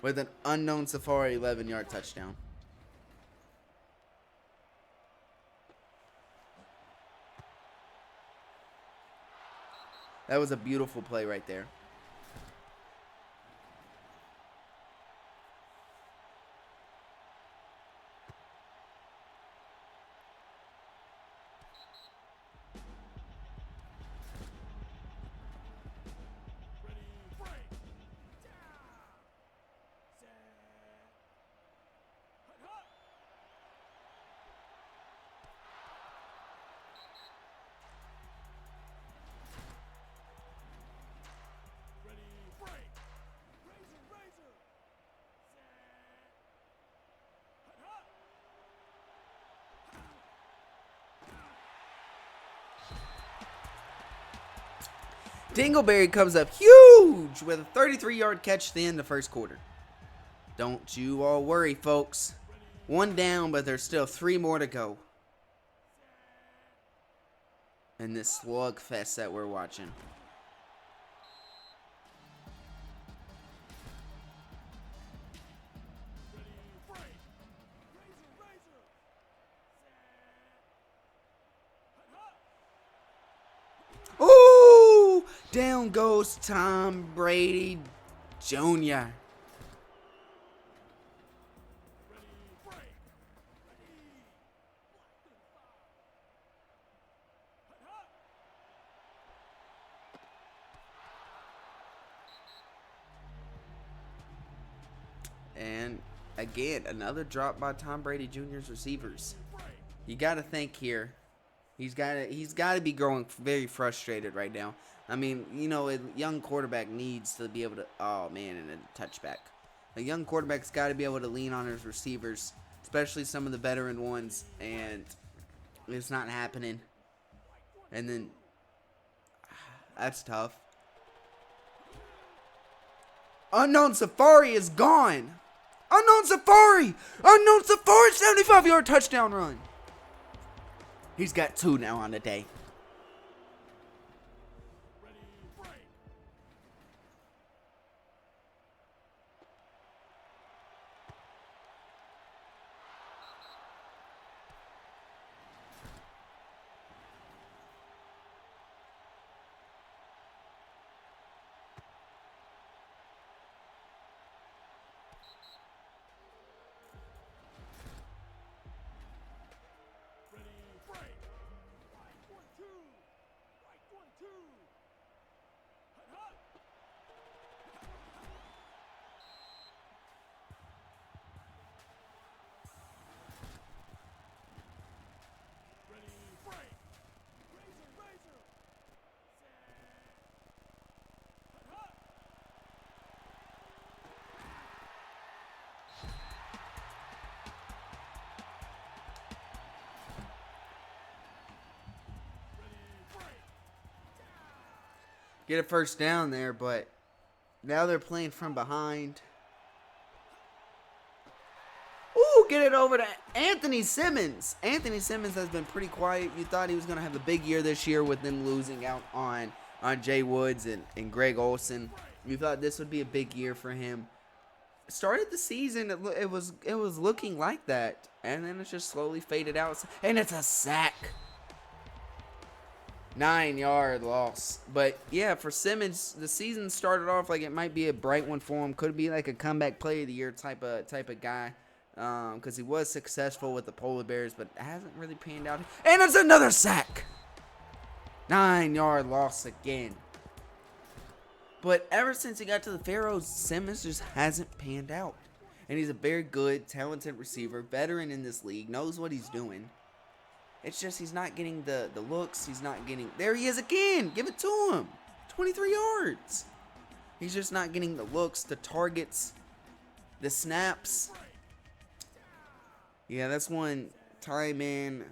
with an Unknown Safari 11-yard touchdown. That was a beautiful play right there. Dingleberry comes up huge with a 33-yard catch at the end of the first quarter. Don't you all worry, folks. One down, but there's still 3 more to go in this slugfest that we're watching. Ooh! Down goes Tom Brady Jr. And again, another drop by Tom Brady Jr.'s receivers. You got to think here. He's got to be growing very frustrated right now. I mean, you know, a young quarterback needs to be able to. Oh man, and a touchback. A young quarterback's got to be able to lean on his receivers, especially some of the veteran ones, and it's not happening. And then that's tough. Unknown Safari is gone. Unknown Safari! Unknown Safari, 75-yard touchdown run. He's got 2 now on the day. Get a first down there, but now they're playing from behind. Ooh, get it over to Anthony Simmons. Anthony Simmons has been pretty quiet. You thought he was going to have a big year this year with them losing out on Jay Woods and Greg Olsen. You thought this would be a big year for him. Started the season, it was looking like that, and then it's just slowly faded out. And it's a sack. 9-yard loss. But yeah, for Simmons, the season started off like it might be a bright one for him. Could be like a comeback play of the year type of guy. Because he was successful with the Polar Bears, but it hasn't really panned out. And it's another sack. 9-yard loss again. But ever since he got to the Pharaohs, Simmons just hasn't panned out. And he's a very good, talented receiver, veteran in this league, knows what he's doing. It's just he's not getting the looks. He's not getting... There he is again. Give it to him. 23 yards. He's just not getting the looks, the targets, the snaps. Yeah, that's one time in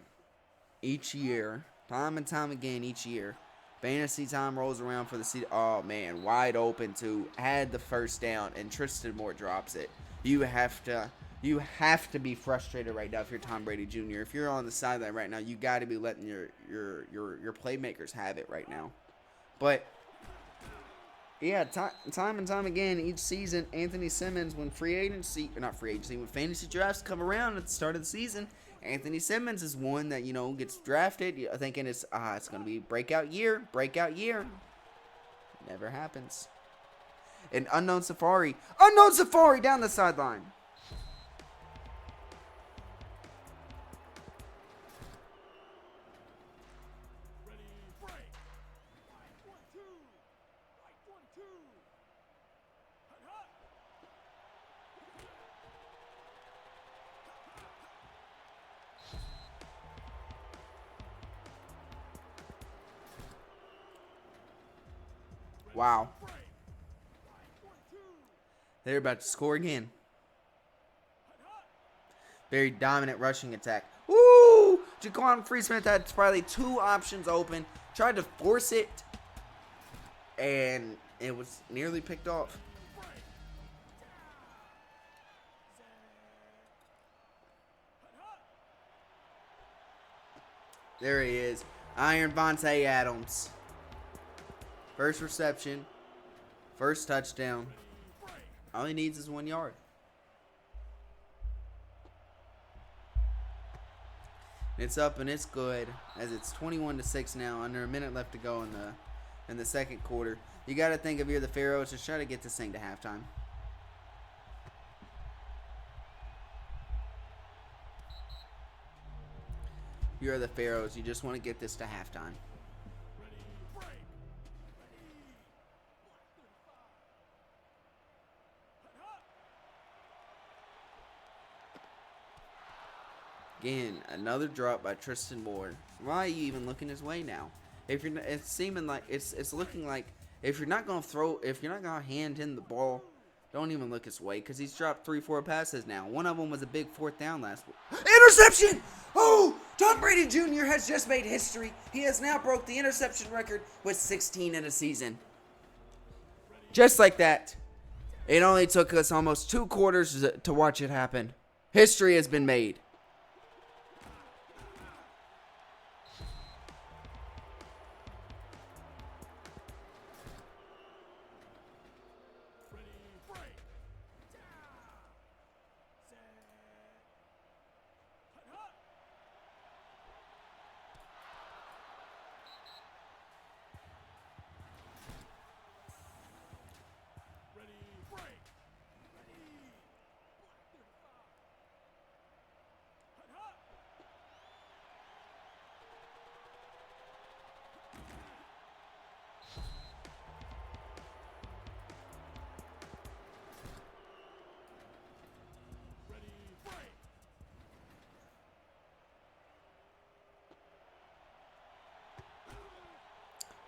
each year. Time and time again each year. Fantasy time rolls around for the season. Oh, man. Wide open to had the first down, and Tristan Moore drops it. You have to be frustrated right now if you're Tom Brady Jr. If you're on the sideline right now, you got to be letting your playmakers have it right now. But yeah, time and time again each season, Anthony Simmons, when when fantasy drafts come around at the start of the season, Anthony Simmons is one that gets drafted thinking it's going to be breakout year. Never happens. And Unknown Safari down the sideline. Wow. They're about to score again. Very dominant rushing attack. Woo! Jaquan Free-Smith had probably 2 options open. Tried to force it. and it was nearly picked off. There he is. Iron Vontae Adams. First reception. First touchdown. All he needs is 1 yard. It's up and it's good, as it's 21-6 now, under a minute left to go in the second quarter. You got to think if you're the Pharaohs, just try to get this thing to halftime. You're the Pharaohs. You just want to get this to halftime. Again, another drop by Tristan Ward. Why are you even looking his way now? If you're, it's seeming like it's looking like if you're not gonna hand him the ball, don't even look his way, because he's dropped 3-4 passes now. One of them was a big 4th down last week. Interception! Oh, Tom Brady Jr. has just made history. He has now broke the interception record with 16 in a season. Just like that. It only took us almost 2 quarters to watch it happen. History has been made.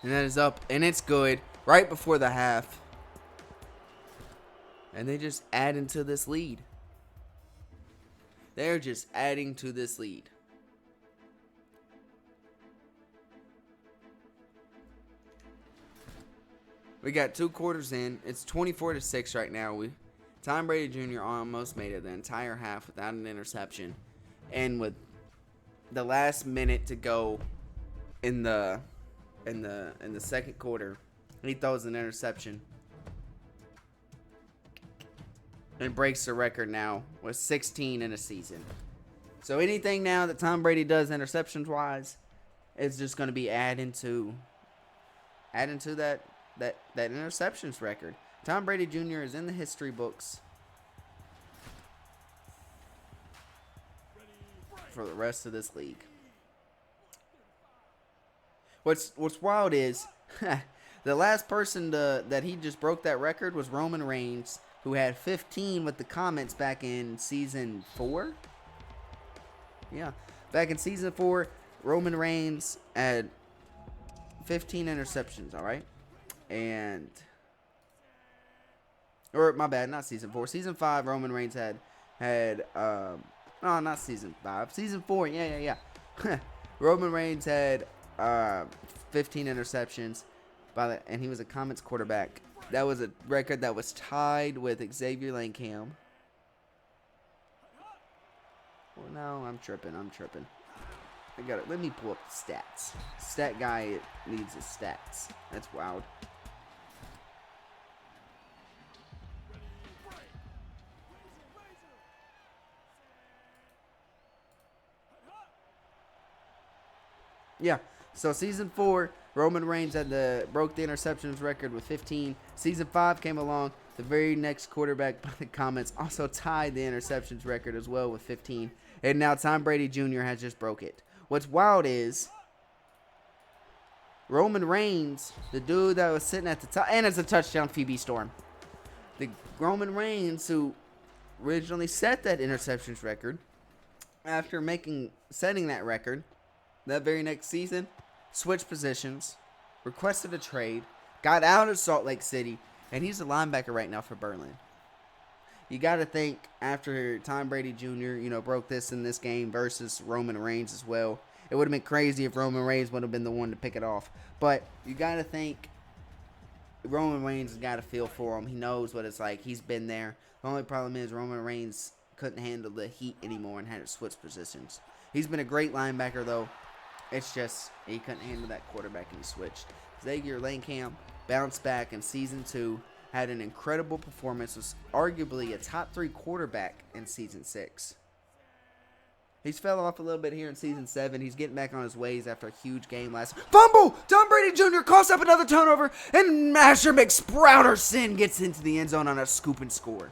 And that is up, and it's good, right before the half. And they just add into this lead. They're just adding to this lead. We got 2 quarters in. It's 24-6 right now. Tom Brady Jr. almost made it the entire half without an interception. And with the last minute to go in the second quarter, he throws an interception and breaks the record now with 16 in a season. So anything now that Tom Brady does interceptions wise is just going to be adding to that interceptions record. Tom Brady Jr. is in the history books for the rest of this league. What's wild is the last person that he just broke that record was Roman Reigns, who had 15 with the Comets back in season 4. Yeah, back in season 4, Roman Reigns had 15 interceptions. All right, or my bad, not season 4, season 5. Roman Reigns had no, not season 5, season 4. Yeah. Roman Reigns had 15 interceptions and he was a Comets quarterback. That was a record that was tied with Xavier Langhammer. Well, no, I'm tripping. I got it. Let me pull up the stats. Stat guy needs his stats. That's wild. Yeah, so season 4, Roman Reigns broke the interceptions record with 15. Season 5 came along. The very next quarterback by the Comets also tied the interceptions record as well with 15. And now Tom Brady Jr. has just broke it. What's wild is Roman Reigns, the dude that was sitting at the top, and it's a touchdown, Phoebe Storm. The Roman Reigns, who originally set that interceptions record, after setting that record, that very next season, switched positions, requested a trade, got out of Salt Lake City, and he's a linebacker right now for Berlin. You got to think after Tom Brady Jr., broke this in this game versus Roman Reigns as well. It would have been crazy if Roman Reigns would have been the one to pick it off. But you got to think Roman Reigns has got a feel for him. He knows what it's like. He's been there. The only problem is Roman Reigns couldn't handle the heat anymore and had to switch positions. He's been a great linebacker, though. It's just he couldn't handle that quarterback and he switched. Xavier Langham bounced back in Season 2, had an incredible performance, was arguably a top 3 quarterback in Season 6. He's fell off a little bit here in Season 7. He's getting back on his ways after a huge game last. Fumble! Tom Brady Jr. coughs up another turnover, and Masher McSprouterson gets into the end zone on a scoop and score.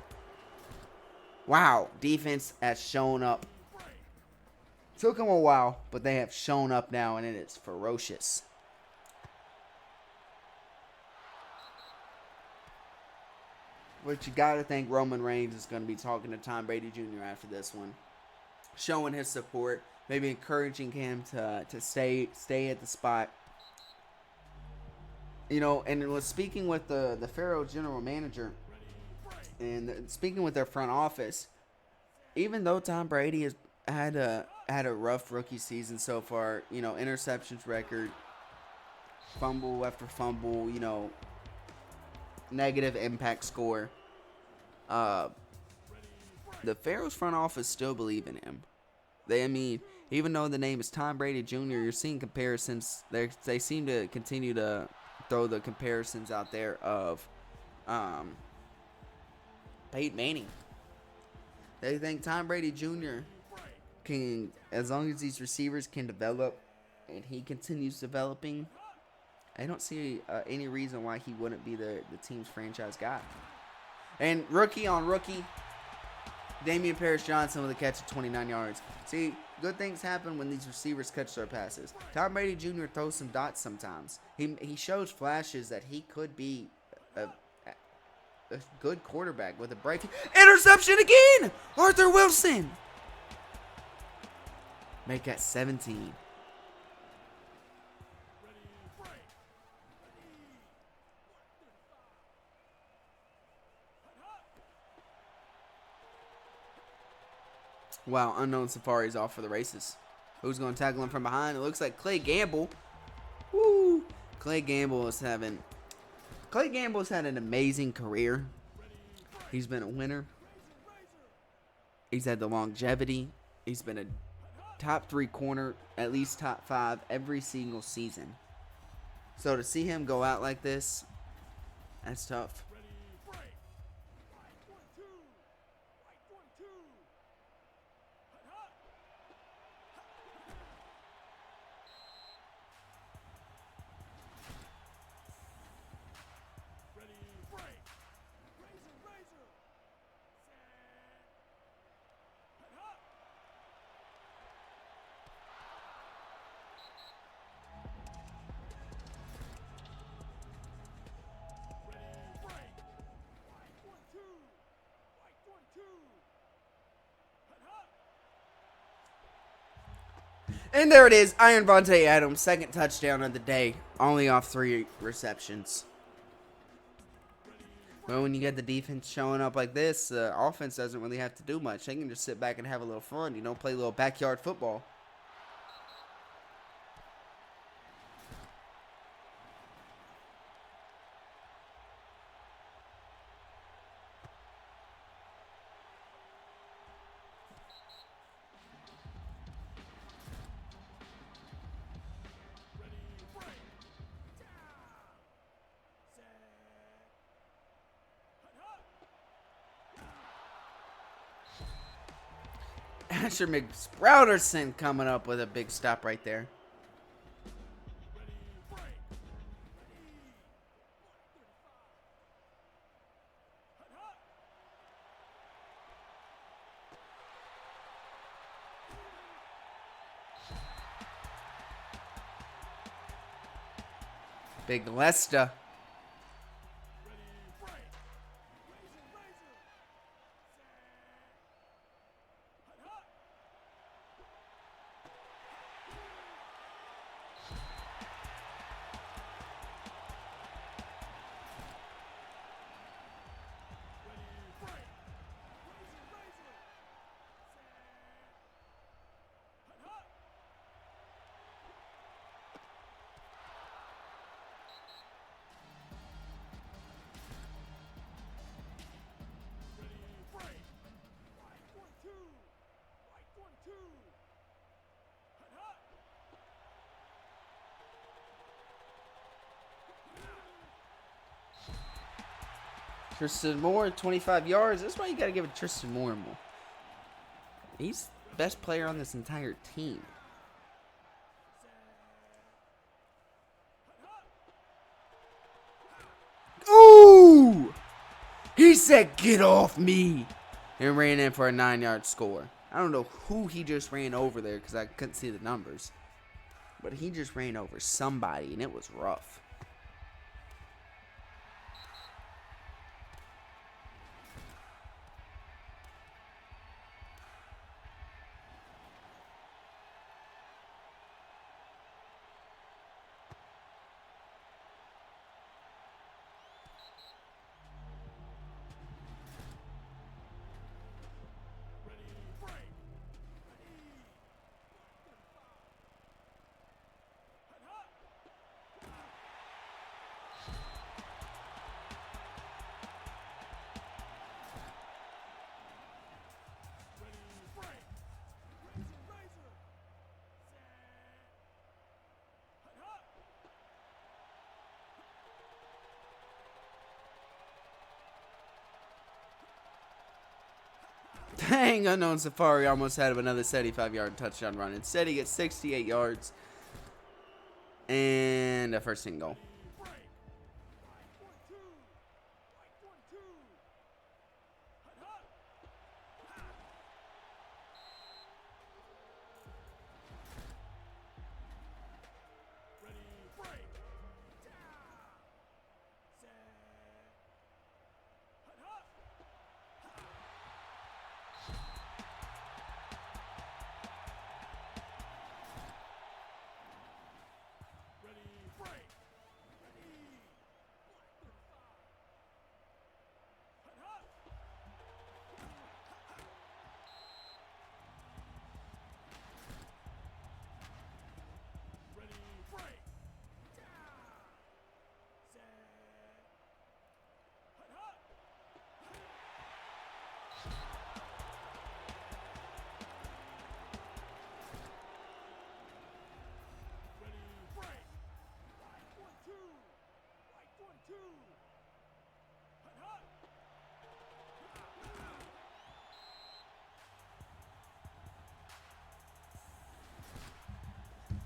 Wow, defense has shown up. Took them a while, but they have shown up now, and it is ferocious. But you got to think Roman Reigns is going to be talking to Tom Brady Jr. after this one. Showing his support, maybe encouraging him to stay at the spot. You know, and was speaking with the Pharaoh general manager and speaking with their front office. Even though Tom Brady has had a rough rookie season so far, you know, interceptions record, fumble after fumble, you know, negative impact score. The Pharaohs front office still believe in him. Even though the name is Tom Brady Jr., you're seeing comparisons. They seem to continue to throw the comparisons out there of Peyton Manning. They think Tom Brady Jr. can, as long as these receivers can develop and he continues developing, I don't see any reason why he wouldn't be the team's franchise guy. And rookie on rookie, Damian Parris-Johnson with a catch of 29 yards. See, good things happen when these receivers catch their passes. Tom Brady Jr. throws some dots sometimes. He shows flashes that he could be a good quarterback with a bright interception again. Arthur Wilson. Make that 17. Wow, Unknown Safari's off for the races. Who's going to tackle him from behind? It looks like Clay Gamble. Woo! Clay Gamble's had an amazing career. He's been a winner. He's had the longevity. He's been a top 3 corner, at least top 5 every single season. So to see him go out like this, that's tough. And there it is, Iron Vontae Adams, second touchdown of the day, only off 3 receptions. Well, when you get the defense showing up like this, the offense doesn't really have to do much. They can just sit back and have a little fun, you know, play a little backyard football. Asher McSprouterson coming up with a big stop right there. Big Lester. Tristan Moore, 25 yards. That's why you got to give it Tristan Moore more. He's the best player on this entire team. Ooh! He said, "Get off me," and ran in for a 9-yard score. I don't know who he just ran over there because I couldn't see the numbers. But he just ran over somebody, and it was rough. Dang, unknown Safari almost had another 75-yard touchdown run. Instead, he gets 68 yards and a first and goal.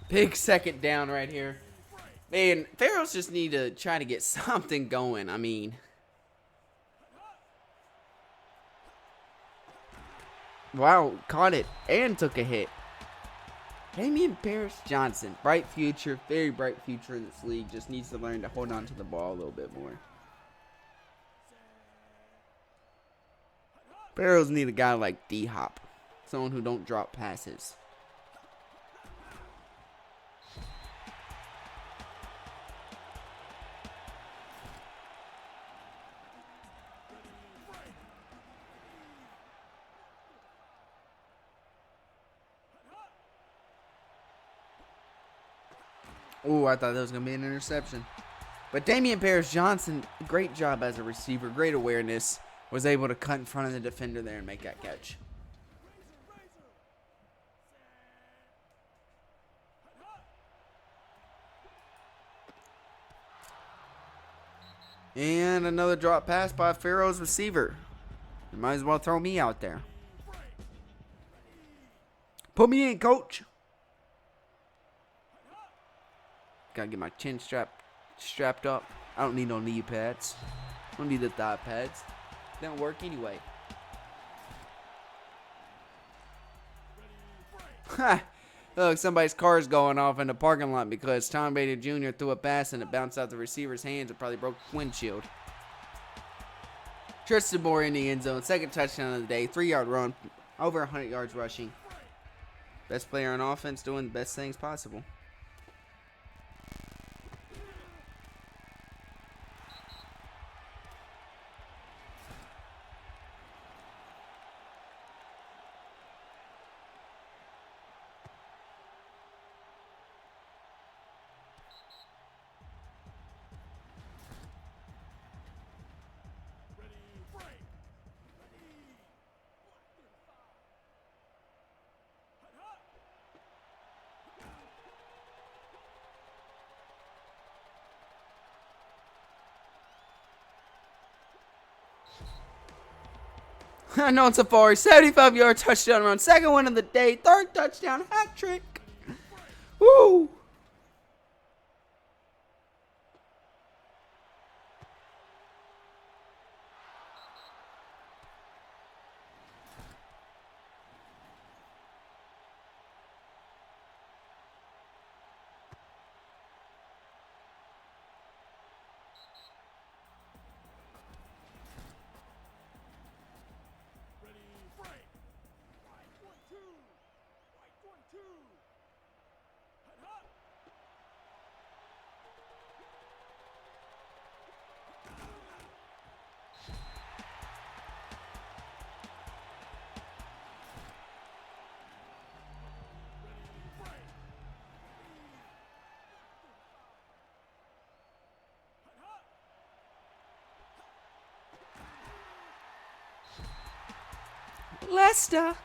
Big second down right here. Man, Pharaohs just need to try to get something going. I mean, wow, caught it and took a hit. Damian Paris Johnson, bright future, very bright future in this league. Just needs to learn to hold on to the ball a little bit more. Pharaohs need a guy like D-Hop, someone who don't drop passes. Ooh, I thought that was going to be an interception. But Damian Paris Johnson, great job as a receiver, great awareness, was able to cut in front of the defender there and make that catch. And another drop pass by Pharaoh's receiver. You might as well throw me out there. Put me in, coach. Gotta get my chin strapped up. I don't need no knee pads. I don't need the thigh pads. They don't work anyway. Ha! Look, somebody's car's going off in the parking lot because Tom Brady Jr. threw a pass and it bounced out the receiver's hands and probably broke the windshield. Tristan Moore in the end zone. Second touchdown of the day. 3-yard run. Over 100 yards rushing. Best player on offense doing the best things possible. Unknown Safari, 75-yard touchdown run. Second one of the day. Third touchdown, hat trick. Woo! Leicester.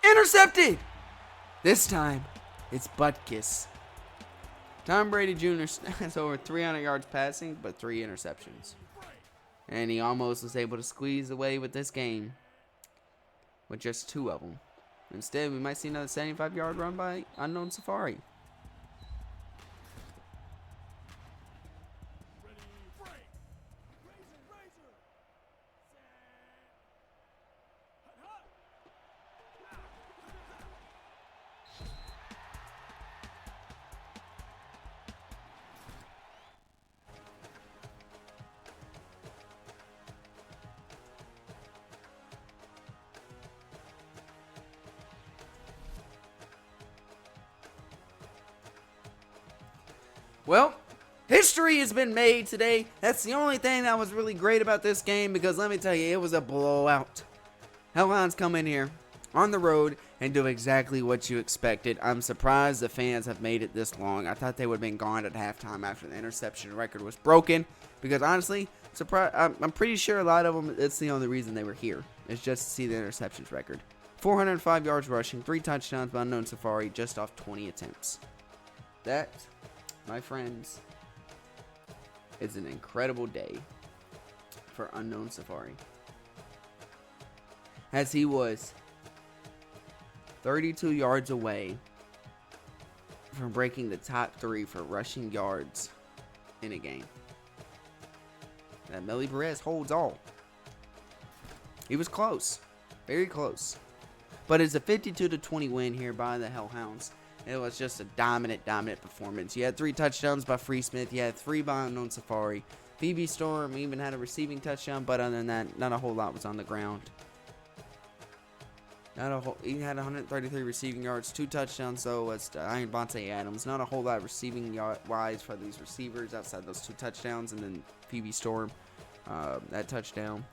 Intercepted! This time, it's Butkus. Tom Brady Jr. has over 300 yards passing, but 3 interceptions. And he almost was able to squeeze away with this game with just 2 of them. Instead, we might see another 75-yard run by Unknown Safari. Well, history has been made today. That's the only thing that was really great about this game, because let me tell you, it was a blowout. Hellhounds come in here on the road and do exactly what you expected. I'm surprised the fans have made it this long. I thought they would have been gone at halftime after the interception record was broken, because honestly, I'm pretty sure a lot of them, it's the only reason they were here. It's just to see the interceptions record. 405 yards rushing, 3 touchdowns by Unknown Safari just off 20 attempts. That, my friends, is an incredible day for Unknown Safari, as he was 32 yards away from breaking the top 3 for rushing yards in a game. That Melly Perez holds all. He was close, very close, but it's a 52-20 win here by the Hellhounds. It was just a dominant performance. You had 3 touchdowns by Free Smith. You had 3 by Unknown Safari. Phoebe Storm even had a receiving touchdown, but other than that, not a whole lot was on the ground. He had 133 receiving yards, 2 touchdowns, though, was Iron Bonte Adams. Not a whole lot receiving wise for these receivers outside those 2 touchdowns, and then Phoebe Storm, that touchdown.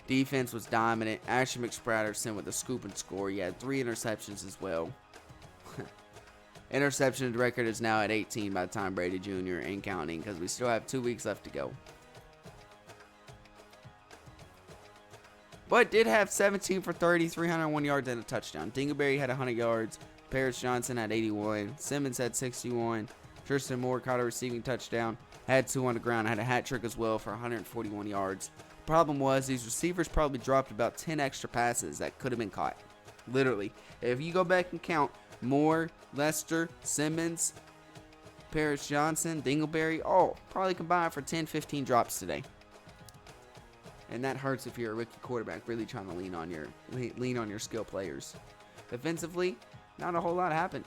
Defense was dominant. Ashton McSpratterson with a scoop and score. He had 3 interceptions as well. Interception record is now at 18 by Tom Brady Jr. and counting, because we still have 2 weeks left to go. But did have 17 for 30, 301 yards and a touchdown. Dingleberry had 100 yards. Paris Johnson had 81. Simmons had 61. Tristan Moore caught a receiving touchdown. Had 2 on the ground. Had a hat trick as well for 141 yards. Problem was, these receivers probably dropped about 10 extra passes that could have been caught. Literally. If you go back and count, Moore, Lester, Simmons, Paris Johnson, Dingleberry, all probably combined for 10-15 drops today. And that hurts if you're a rookie quarterback really trying to lean on your skill players. Defensively, not a whole lot happened.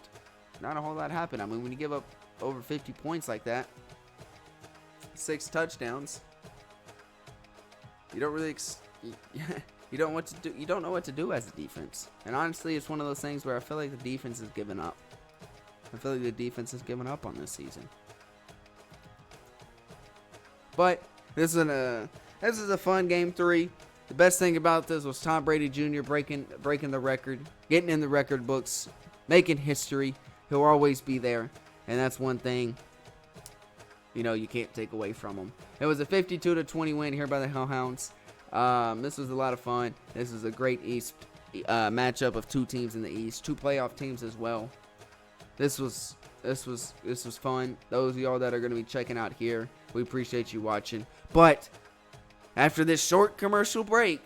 Not a whole lot happened. I mean, when you give up over 50 points like that, 6 touchdowns, you don't really You don't what to do. You don't know what to do as a defense. And honestly, it's one of those things where I feel like the defense has given up. I feel like the defense has given up on this season. But this is a fun game 3. The best thing about this was Tom Brady Jr. breaking the record, getting in the record books, making history. He'll always be there, and that's one thing you can't take away from him. It was a 52-20 win here by the Hellhounds. This was a lot of fun. This is a great East matchup of 2 teams in the East, 2 playoff teams as well. This was fun. Those of y'all that are going to be checking out here, we appreciate you watching. But after this short commercial break,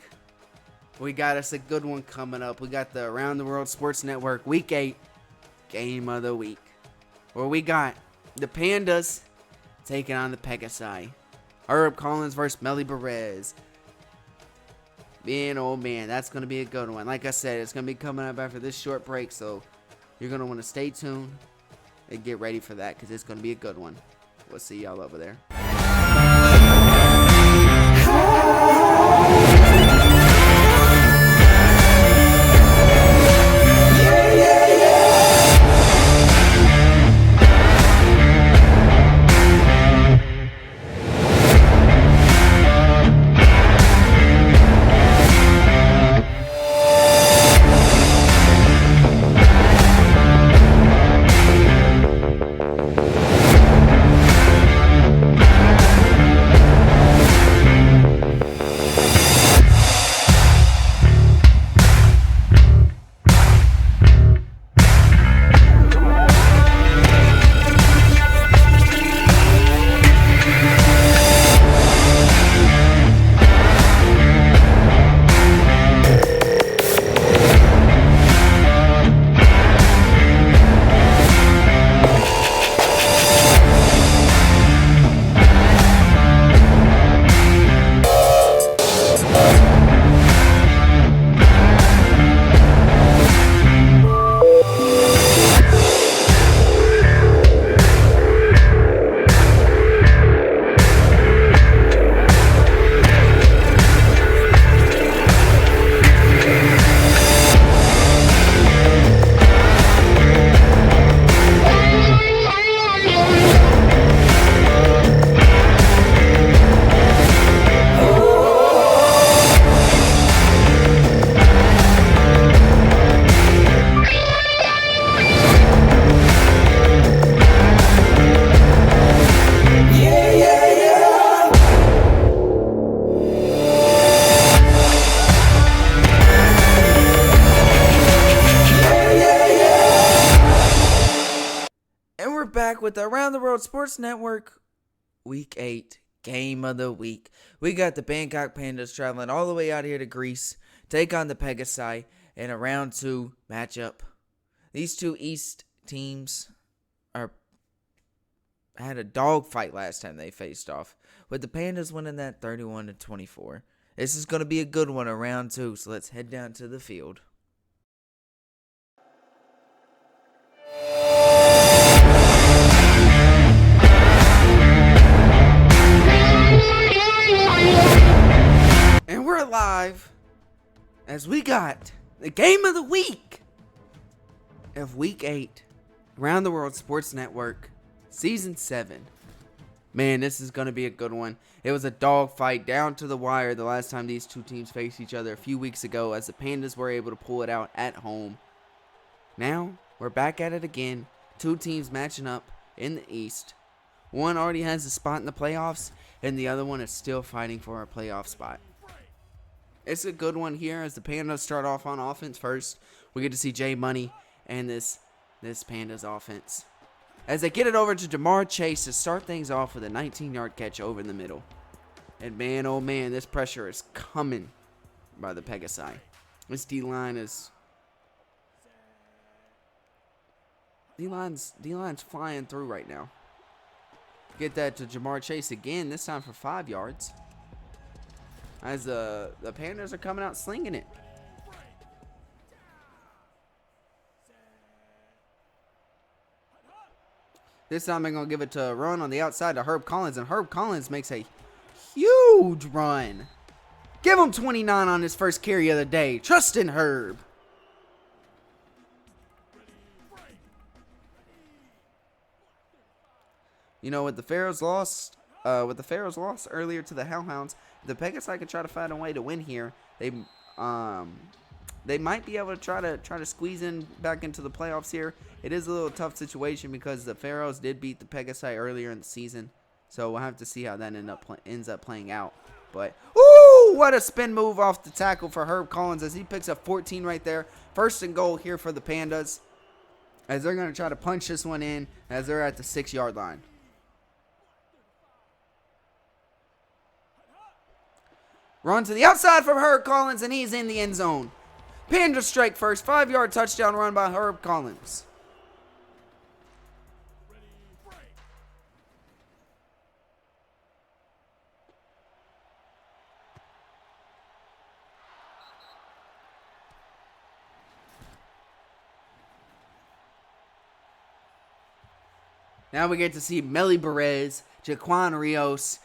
we got us a good one coming up. We got the Around the World Sports Network Week 8 Game of the Week, where we got the Pandas taking on the Pegasi. Herb Collins versus Melly Perez. Man, oh man, that's going to be a good one. Like I said, it's going to be coming up after this short break, so you're going to want to stay tuned and get ready for that because it's going to be a good one. We'll see y'all over there. With the Around the World Sports Network Week 8 Game of the Week. We got the Bangkok Pandas traveling all the way out here to Greece, take on the Pegasi in a round 2 matchup. These 2 East teams had a dogfight last time they faced off, with the Pandas winning that 31-24. This is going to be a good one around 2, so let's head down to the field. And we're live as we got the Game of the Week of Week 8 Around the World Sports Network Season 7. Man, this is going to be a good one. It was a dogfight down to the wire the last time these 2 teams faced each other a few weeks ago, as the Pandas were able to pull it out at home. Now, we're back at it again. 2 teams matching up in the East. One already has a spot in the playoffs, and the other one is still fighting for a playoff spot. It's a good one here as the Pandas start off on offense first. We get to see Jay Money and this Pandas offense, as they get it over to Jamar Chase to start things off with a 19-yard catch over in the middle. And man, oh man, this pressure is coming by the Pegasi. This D-line's flying through right now. Get that to Jamar Chase again, this time for 5 yards. As the Pandas are coming out slinging it. This time I'm going to give it to a run on the outside to Herb Collins, and Herb Collins makes a huge run Give him 29 on his first carry of the day. Trust in Herb. You know, with the Pharaohs lost earlier to the Hellhounds, the Pegasus could try to find a way to win here. They might be able to try to squeeze in back into the playoffs here. It is a little tough situation because the Pharaohs did beat the Pegasus earlier in the season, so we'll have to see how that ends up playing out. But ooh, what a spin move off the tackle for Herb Collins as he picks up 14 right there. First and goal here for the Pandas, as they're going to try to punch this one in as they're at the 6-yard line. Run to the outside from Herb Collins, and he's in the end zone. Panda strike first. 5-yard touchdown run by Herb Collins. Now we get to see Melly Perez, Jaquan Rios,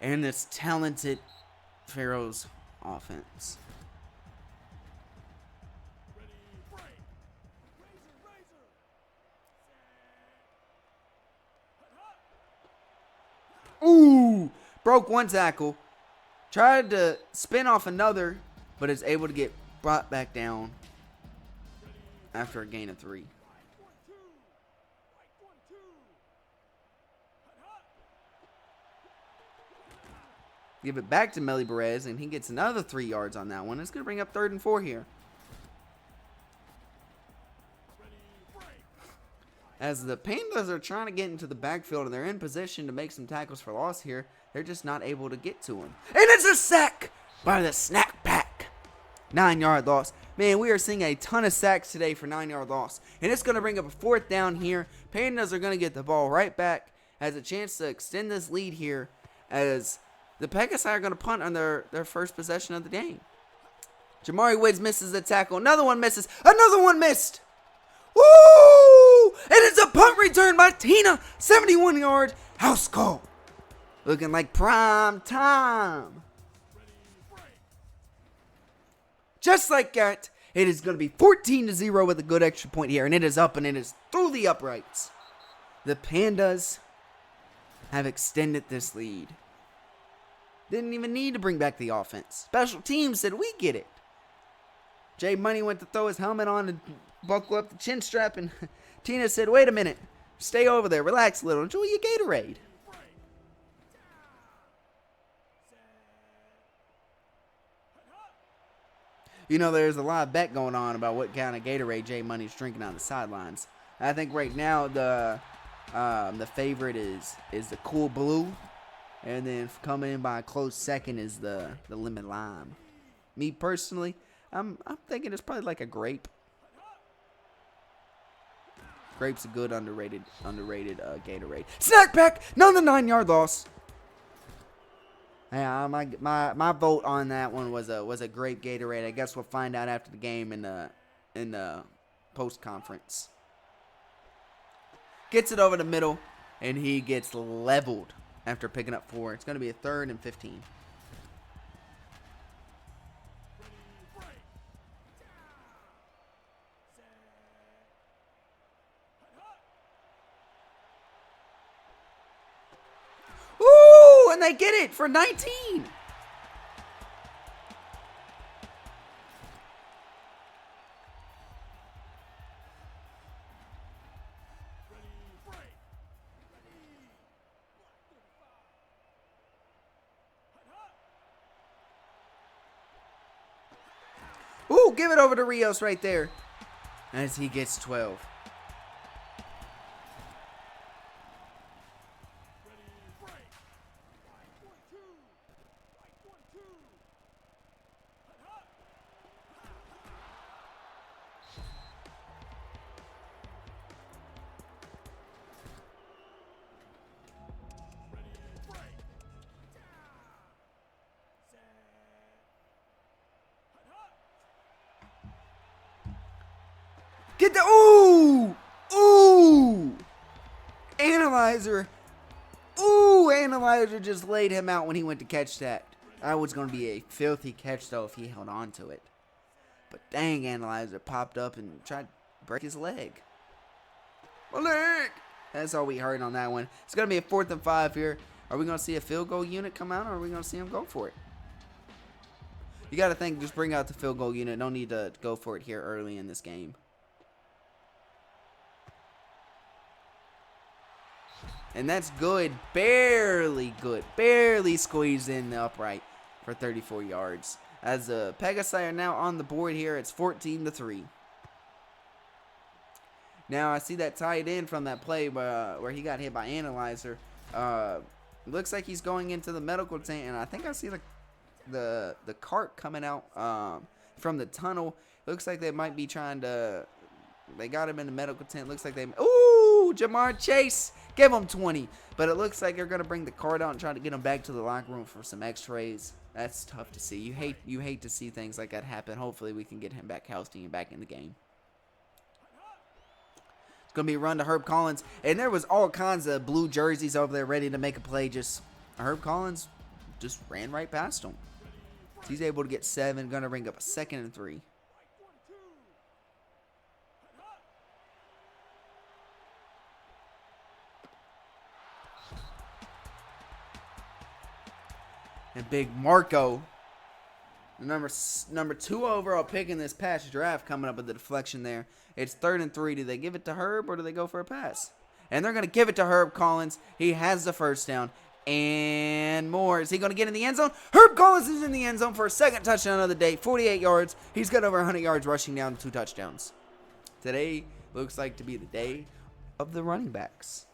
and this talented Pharaohs offense. Ooh, broke one tackle, tried to spin off another, but is able to get brought back down after a gain of 3. Give it back to Melly Perez, and he gets another 3 yards on that one. It's going to bring up 3rd and 4 here. As the Pandas are trying to get into the backfield, and they're in position to make some tackles for loss here, they're just not able to get to him. And it's a sack by the snack pack. 9-yard loss. Man, we are seeing a ton of sacks today for 9-yard loss. And it's going to bring up a 4th down here. Pandas are going to get the ball right back. Has a chance to extend this lead here as the Pegasus are going to punt on their first possession of the game. Jamari Woods misses the tackle. Another one misses. Another one missed. Woo! And it's a punt return by Tina. 71-yard house call. Looking like prime time. Just like that, it is going to be 14-0 with a good extra point here. And it is up, and it is through the uprights. The Pandas have extended this lead. Didn't even need to bring back the offense. Special teams said, we get it. Jay Money went to throw his helmet on and buckle up the chin strap, and Tina said, wait a minute. Stay over there. Relax a little. Enjoy your Gatorade. You know, there's a lot of bet going on about what kind of Gatorade Jay Money's drinking on the sidelines. I think right now the favorite is the Cool Blue. And then coming in by a close second is the lemon lime. Me personally, I'm thinking it's probably like a grape. Grape's a good underrated Gatorade. Snack pack, another 9-yard loss. Yeah, my vote on that one was a grape Gatorade. I guess we'll find out after the game in the post conference. Gets it over the middle, and he gets leveled. After picking up 4, it's going to be a 3rd and 15. Ooh, and they get it for 19. Ooh, give it over to Rios right there as he gets 12. Get the, ooh, Analyzer just laid him out when he went to catch that. That was going to be a filthy catch, though, if he held on to it. But dang, Analyzer popped up and tried to break his leg. My leg! That's all we heard on that one. It's going to be a 4th and 5 here. Are we going to see a field goal unit come out, or are we going to see him go for it? You got to think, just bring out the field goal unit. Don't need to go for it here early in this game. And that's good. Barely good. Barely squeezed in the upright for 34 yards. As the Pegasi are now on the board here, it's 14-3. Now I see that tight end from that play where he got hit by Analyzer. Looks like he's going into the medical tent, and I think I see the cart coming out from the tunnel. Looks like they might be trying to. They got him in the medical tent. Looks like they. Ooh, Jamar Chase, give him 20. But it looks like they're gonna bring the cart out and try to get him back to the locker room for some X-rays. That's tough to see. You hate to see things like that happen. Hopefully we can get him back healthy and back in the game. It's going to be a run to Herb Collins. And there was all kinds of blue jerseys over there ready to make a play. Just Herb Collins just ran right past him. So he's able to get 7. Going to bring up a 2nd and 3. And big Marco, the number 2 overall pick in this past draft, coming up with the deflection there. It's 3rd and 3. Do they give it to Herb or do they go for a pass? And they're going to give it to Herb Collins. He has the first down and more. Is he going to get in the end zone? Herb Collins is in the end zone for a 2nd touchdown of the day. 48 yards. He's got over 100 yards rushing down 2 touchdowns. Today looks like to be the day of the running backs.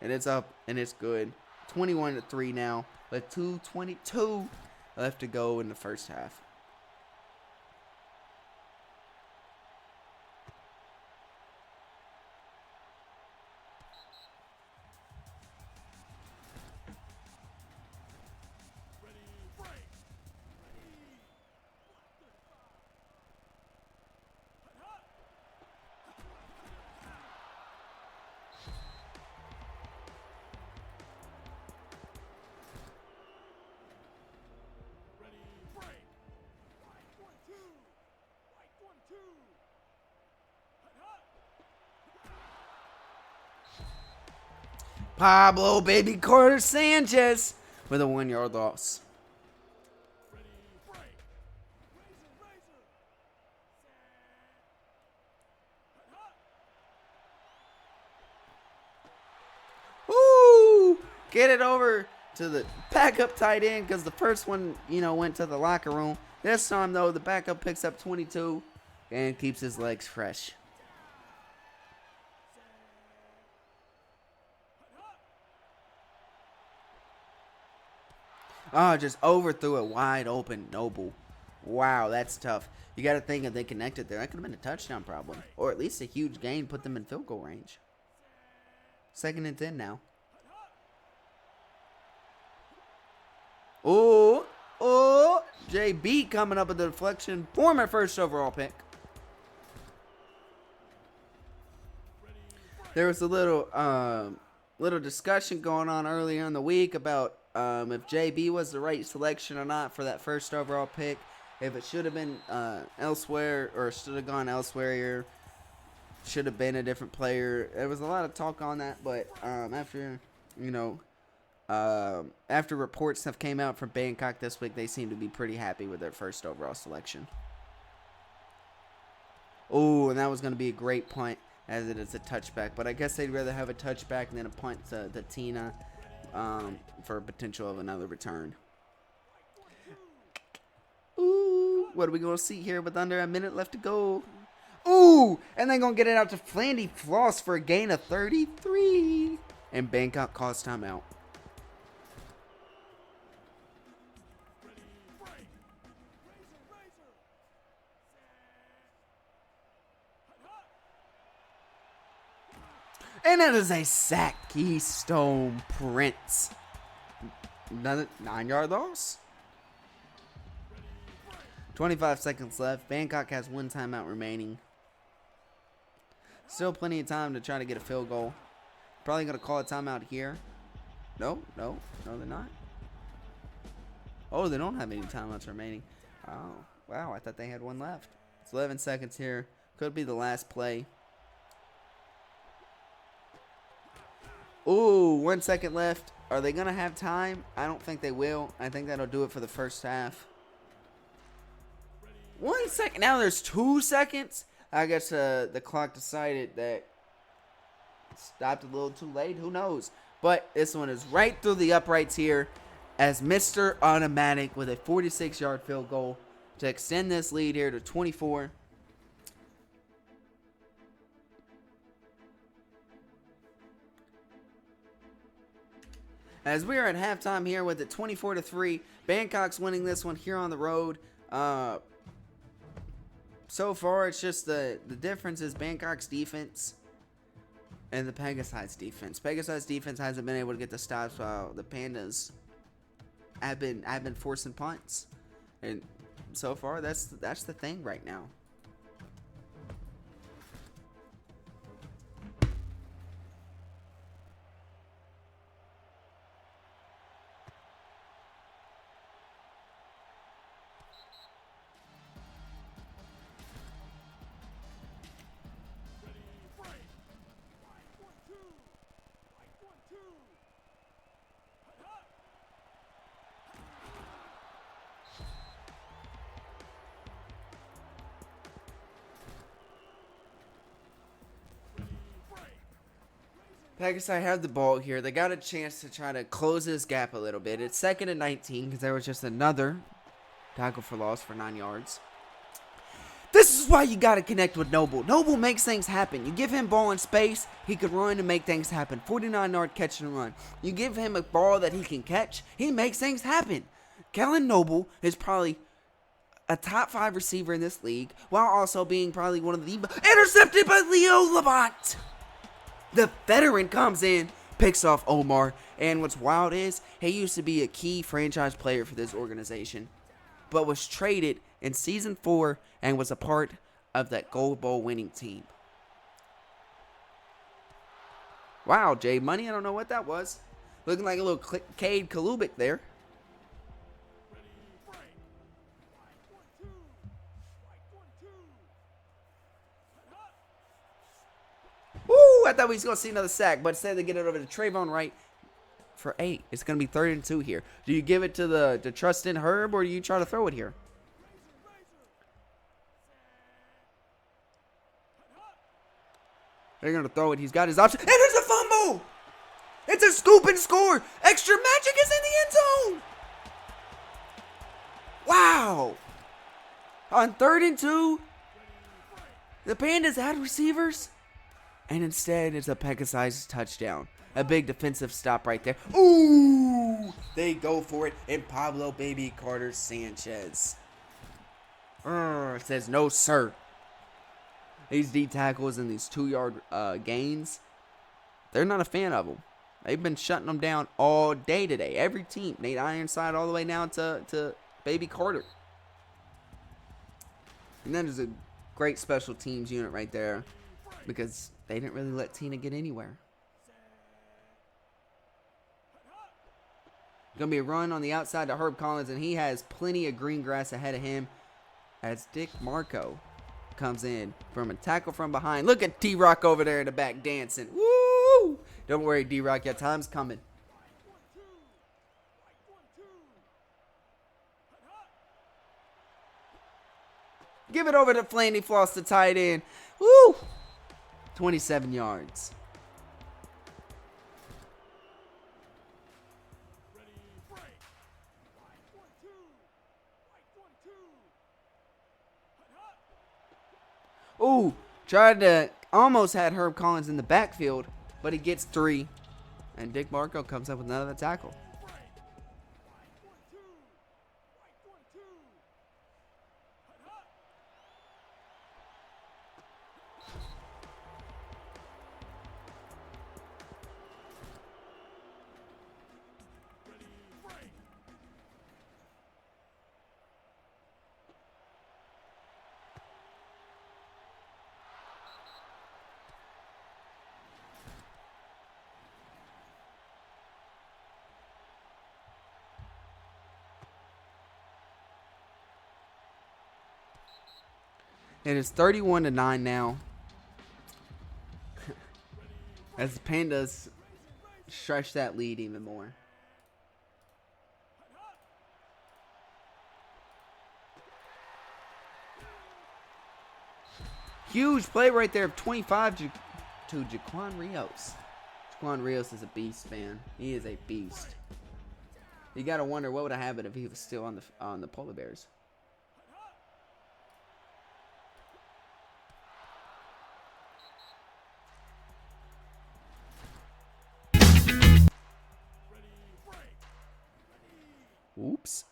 And it's up, and it's good. 21-3 now, with 2:22 left to go in the first half. Pablo Baby Carter Sanchez with a 1-yard loss. Ooh! Get it over to the backup tight end because the first one, went to the locker room. This time, though, the backup picks up 22 and keeps his legs fresh. Oh, just overthrew it wide open. Noble. Wow, that's tough. You got to think if they connected there, that could have been a touchdown probably. Or at least a huge gain, put them in field goal range. 2nd and 10 now. Oh, JB coming up with the deflection. Former 1st overall pick. There was a little discussion going on earlier in the week about if JB was the right selection or not for that 1st overall pick. If it should have been elsewhere or should have gone elsewhere, should have been a different player. There was a lot of talk on that, but after reports have came out from Bangkok this week, they seem to be pretty happy with their 1st overall selection. Oh, and that was going to be a great punt as it is a touchback. But I guess they'd rather have a touchback than a punt to Tina for potential of another return. Ooh, what are we going to see here with under a minute left to go? Ooh, and they're going to get it out to Flandy Floss for a gain of 33. And Bangkok calls timeout. And it is a sack. Keystone Prince. Another 9-yard loss. 25 seconds left. Bangkok has 1 timeout remaining. Still plenty of time to try to get a field goal. Probably going to call a timeout here. No, they're not. Oh, they don't have any timeouts remaining. Oh, wow. I thought they had one left. It's 11 seconds here. Could be the last play. Ooh, 1 second left. Are they going to have time? I don't think they will. I think that'll do it for the first half. 1 second. Now there's 2 seconds. I guess the clock decided that it stopped a little too late. Who knows? But this one is right through the uprights here as Mr. Automatic with a 46-yard field goal to extend this lead here to 24. As we are at halftime here with it 24-3, Bangkok's winning this one here on the road. So far, it's just the difference is Bangkok's defense and the Pegasi's defense. Pegasi's defense hasn't been able to get the stops while the Pandas have been forcing punts. And so far, that's the thing right now. Pegasi have the ball here. They got a chance to try to close this gap a little bit. It's 2nd and 19 because there was just another tackle for loss for 9 yards. This is why you got to connect with Noble. Noble makes things happen. You give him ball in space, he could run and make things happen. 49-yard catch and run. You give him a ball that he can catch, he makes things happen. Kellen Noble is probably a top 5 receiver in this league while also being probably one of the intercepted by Leo Labont. The veteran comes in, picks off Omar, and what's wild is he used to be a key franchise player for this organization, but was traded in Season 4 and was a part of that Gold Bowl winning team. Wow, Jay Money, I don't know what that was. Looking like a little Cade Kalubik there. Woo! I thought we was going to see another sack, but instead they get it over to Trayvon Wright for 8. It's going to be 3rd and 2 here. Do you give it to the trust in Herb, or do you try to throw it here? They're going to throw it. He's got his option. And there's a fumble! It's a scoop and score! Extra magic is in the end zone! Wow! On 3rd and 2, the Pandas had receivers. And instead, it's a Pegasi's touchdown. A big defensive stop right there. Ooh! They go for it. And Pablo Baby Carter Sanchez says, no, sir. These D tackles and these 2-yard gains, they're not a fan of them. They've been shutting them down all day today. Every team. Nate Ironside all the way down to Baby Carter. And that is a great special teams unit right there, because they didn't really let Tina get anywhere. Going to be a run on the outside to Herb Collins, and he has plenty of green grass ahead of him as Dick Marco comes in from a tackle from behind. Look at D-Rock over there in the back dancing. Woo! Don't worry, D-Rock, your time's coming. Give it over to Flandy Floss, the tight end. Woo! 27 yards. Ooh, almost had Herb Collins in the backfield, but he gets 3. And Dick Marco comes up with another tackle. It is 31-9 now. As the Pandas stretch that lead even more. Huge play right there of 25 to Jaquan Rios. Jaquan Rios is a beast, man. He is a beast. You gotta wonder what would have happened if he was still on the Polar Bears. Oops.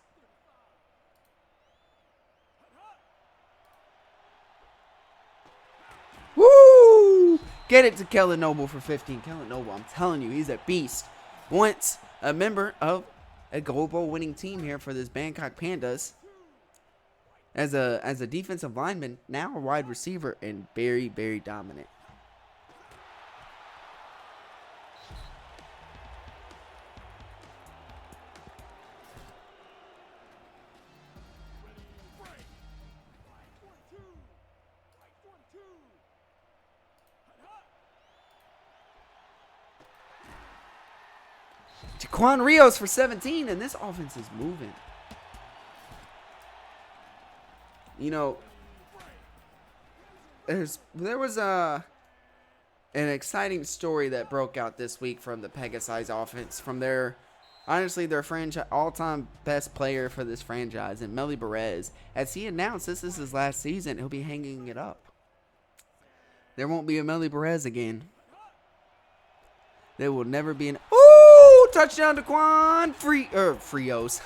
Woo! Get it to Kellen Noble for 15. Kellen Noble, I'm telling you, he's a beast. Once a member of a Gold Bowl winning team here for this Bangkok Pandas. As a defensive lineman, now a wide receiver, and very, very dominant. Jaquan Rios for 17, and this offense is moving. You know, there was an exciting story that broke out this week from the Pegasus offense, from their franchise all-time best player for this franchise, and Melly Perez. As he announced this is his last season, he'll be hanging it up. There won't be a Melly Perez again. There will never be an touchdown to Frios.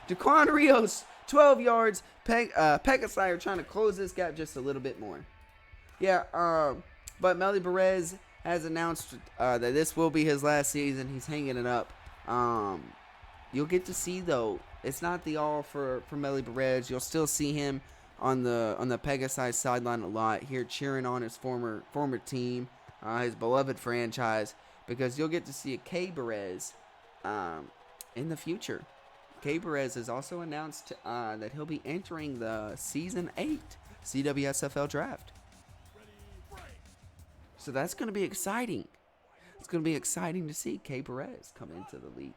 Jaquan Rios, 12 yards. Pegasus are trying to close this gap just a little bit more. Yeah, but Melly Perez has announced that this will be his last season. He's hanging it up. You'll get to see, though, it's not the all for Melly Perez. You'll still see him on the Pegasus sideline a lot here, cheering on his former team, his beloved franchise, because you'll get to see a K Perez in the future. K Perez has also announced that he'll be entering the Season 8 CWSFL draft. So that's going to be exciting. It's going to be exciting to see K Perez come into the league.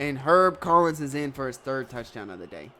And Herb Collins is in for his third touchdown of the day.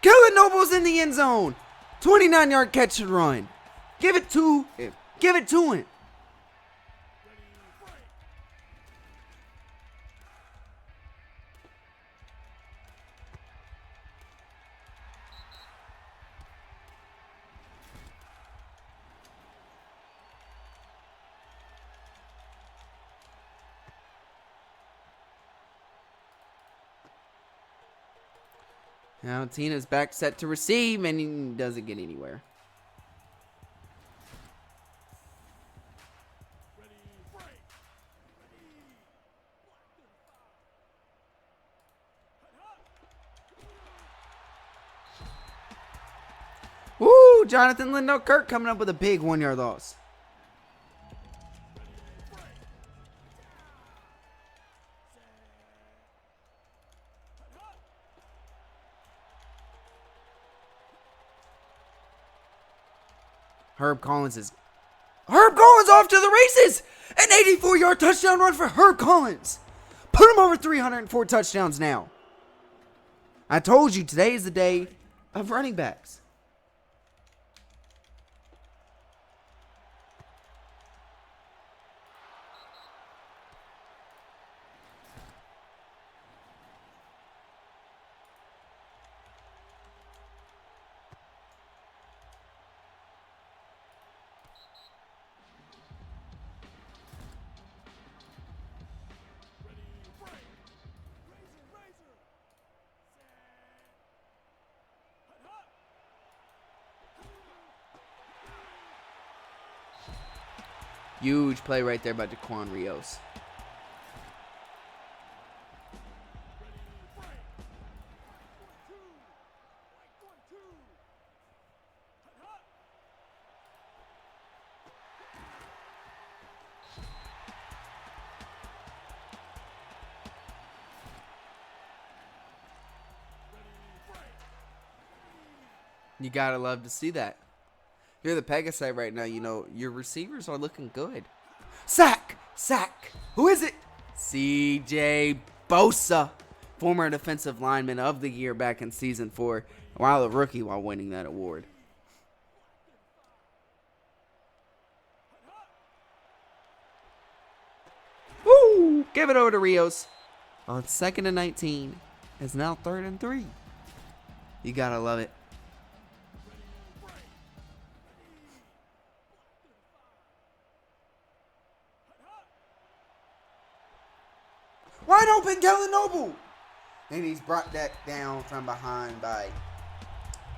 Kellen Noble's in the end zone. 29-yard catch and run. Give it to him. Give it to him. Now Tina's back set to receive, and he doesn't get anywhere. Jonathan Lindo-Kirk coming up with a big 1-yard loss. Herb Collins off to the races. An 84-yard touchdown run for Herb Collins. Put him over 304 touchdowns now. I told you today is the day of running backs. Huge play right there by Daquan Rios. You gotta love to see that. You're the Pegasus right now, you know, your receivers are looking good. Sack! Who is it? CJ Bosa, former defensive lineman of the year back in season 4, while a rookie while winning that award. Woo! Give it over to Rios. On 2nd and 19. It's now 3rd and 3. You gotta love it. Wide open, Kellen Noble. And he's brought that down from behind by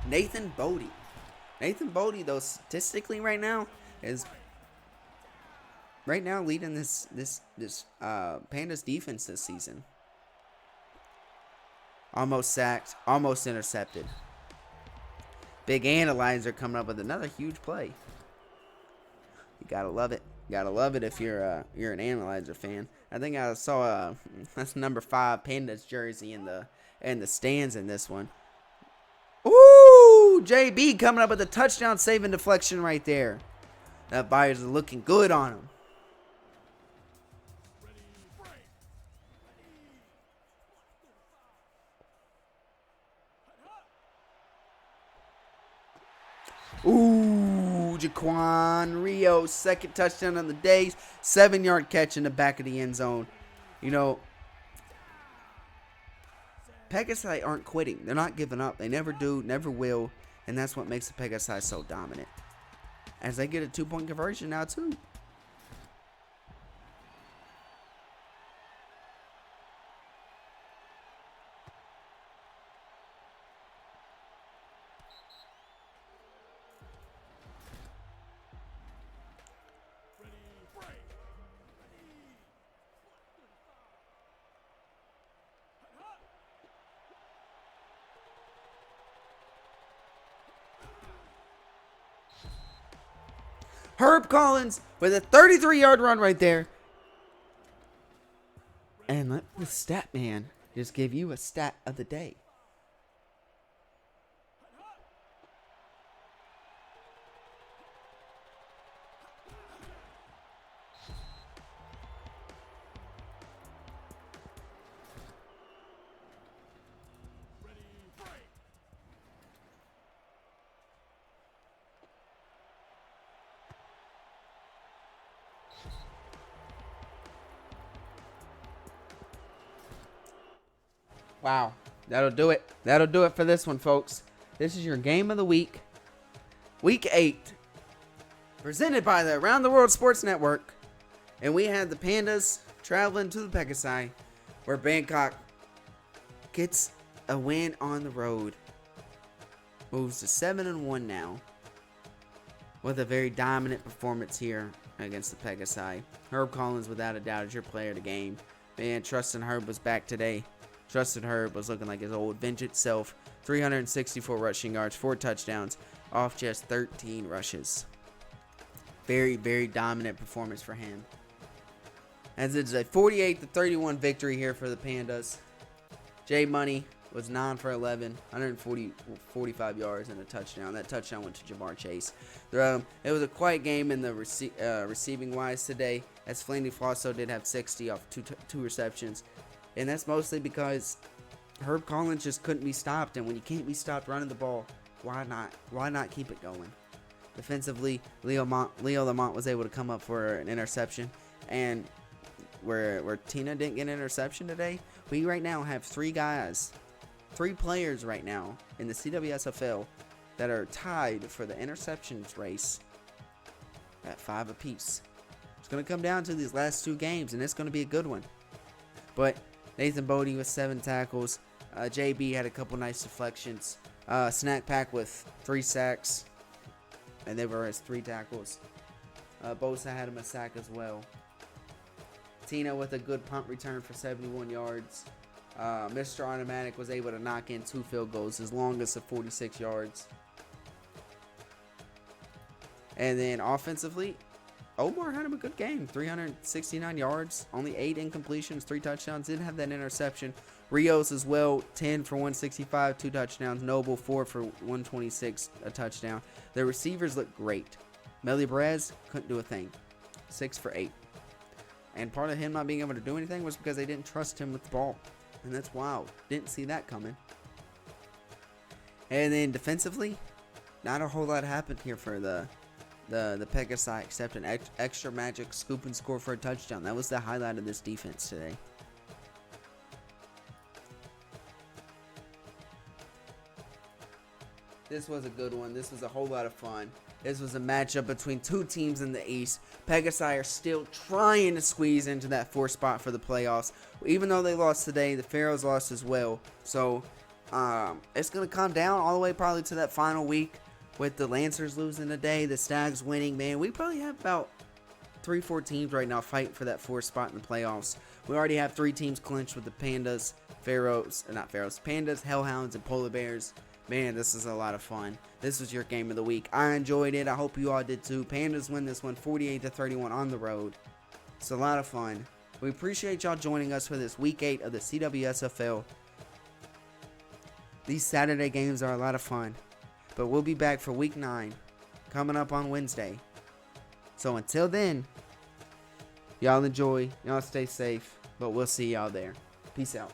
Nathan Bodie. Nathan Bodie, though, statistically right now, is leading this Pandas defense this season. Almost sacked, almost intercepted. Big Analyzer coming up with another huge play. You gotta love it. Gotta love it if you're an Analyzer fan. I think I saw that's number 5 Pandas jersey in the stands in this one. Ooh, JB coming up with a touchdown saving deflection right there. That Buyers are looking good on him. Ooh, Jaquan Rios, 2nd touchdown on the day, 7-yard catch in the back of the end zone. You know, Pegasus aren't quitting. They're not giving up. They never do, never will, and that's what makes the Pegasus so dominant. As they get a 2-point conversion now, too. Herb Collins with a 33-yard run right there. And let the stat man just give you a stat of the day. Wow, that'll do it. That'll do it for this one, folks. This is your game of the week. Week 8. Presented by the Around the World Sports Network. And we had the Pandas traveling to the Pegasus, where Bangkok gets a win on the road. Moves to 7-1 now. With a very dominant performance here against the Pegasus. Herb Collins, without a doubt, is your player of the game. Man, Trustin Herb was back today. Justin Herbert was looking like his old vintage self. 364 rushing yards, 4 touchdowns off just 13 rushes. Very, very dominant performance for him. As it's a 48-31 victory here for the Pandas. Jay Money was 9 for 11, 145 yards and a touchdown. That touchdown went to Jamar Chase. It was a quiet game in the receiving wise today, as Flandy Flosso did have 60 off two receptions. And that's mostly because Herb Collins just couldn't be stopped. And when you can't be stopped running the ball, why not keep it going? Defensively, Leo Lamont was able to come up for an interception. And where Tina didn't get an interception today, we right now have 3 players right now in the CWSFL that are tied for the interceptions race at 5 apiece. It's going to come down to these last 2 games, and it's going to be a good one. But Nathan Bodie with 7 tackles. JB had a couple nice deflections. Snack Pack with 3 sacks, and they were his 3 tackles. Bosa had him a sack as well. Tina with a good punt return for 71 yards. Mr. Automatic was able to knock in 2 field goals, his longest of 46 yards. And then offensively, Omar had him a good game. 369 yards, only 8 incompletions, 3 touchdowns. Didn't have that interception. Rios as well, 10 for 165, 2 touchdowns. Noble, 4 for 126, a touchdown. The receivers looked great. Melly Perez couldn't do a thing. 6 for 8. And part of him not being able to do anything was because they didn't trust him with the ball. And that's wild. Didn't see that coming. And then defensively, not a whole lot happened here for the Pegasi except an extra magic scoop and score for a touchdown. That was the highlight of this defense today. This was a good one. This was a whole lot of fun. This was a matchup between 2 teams in the East. Pegasi are still trying to squeeze into that 4th spot for the playoffs. Even though they lost today, the Pharaohs lost as well. So it's going to come down all the way probably to that final week with the Lancers losing today, the Stags winning. Man, we probably have about 3-4 teams right now fighting for that 4th spot in the playoffs. We already have 3 teams clinched with the Pandas, Pandas, Hellhounds, and Polar Bears. Man, this is a lot of fun. This was your game of the week. I enjoyed it. I hope you all did too. Pandas win this one 48-31 on the road. It's a lot of fun. We appreciate y'all joining us for this week 8 of the CWSFL. These Saturday games are a lot of fun. But we'll be back for week 9 coming up on Wednesday. So until then, y'all enjoy. Y'all stay safe. But we'll see y'all there. Peace out.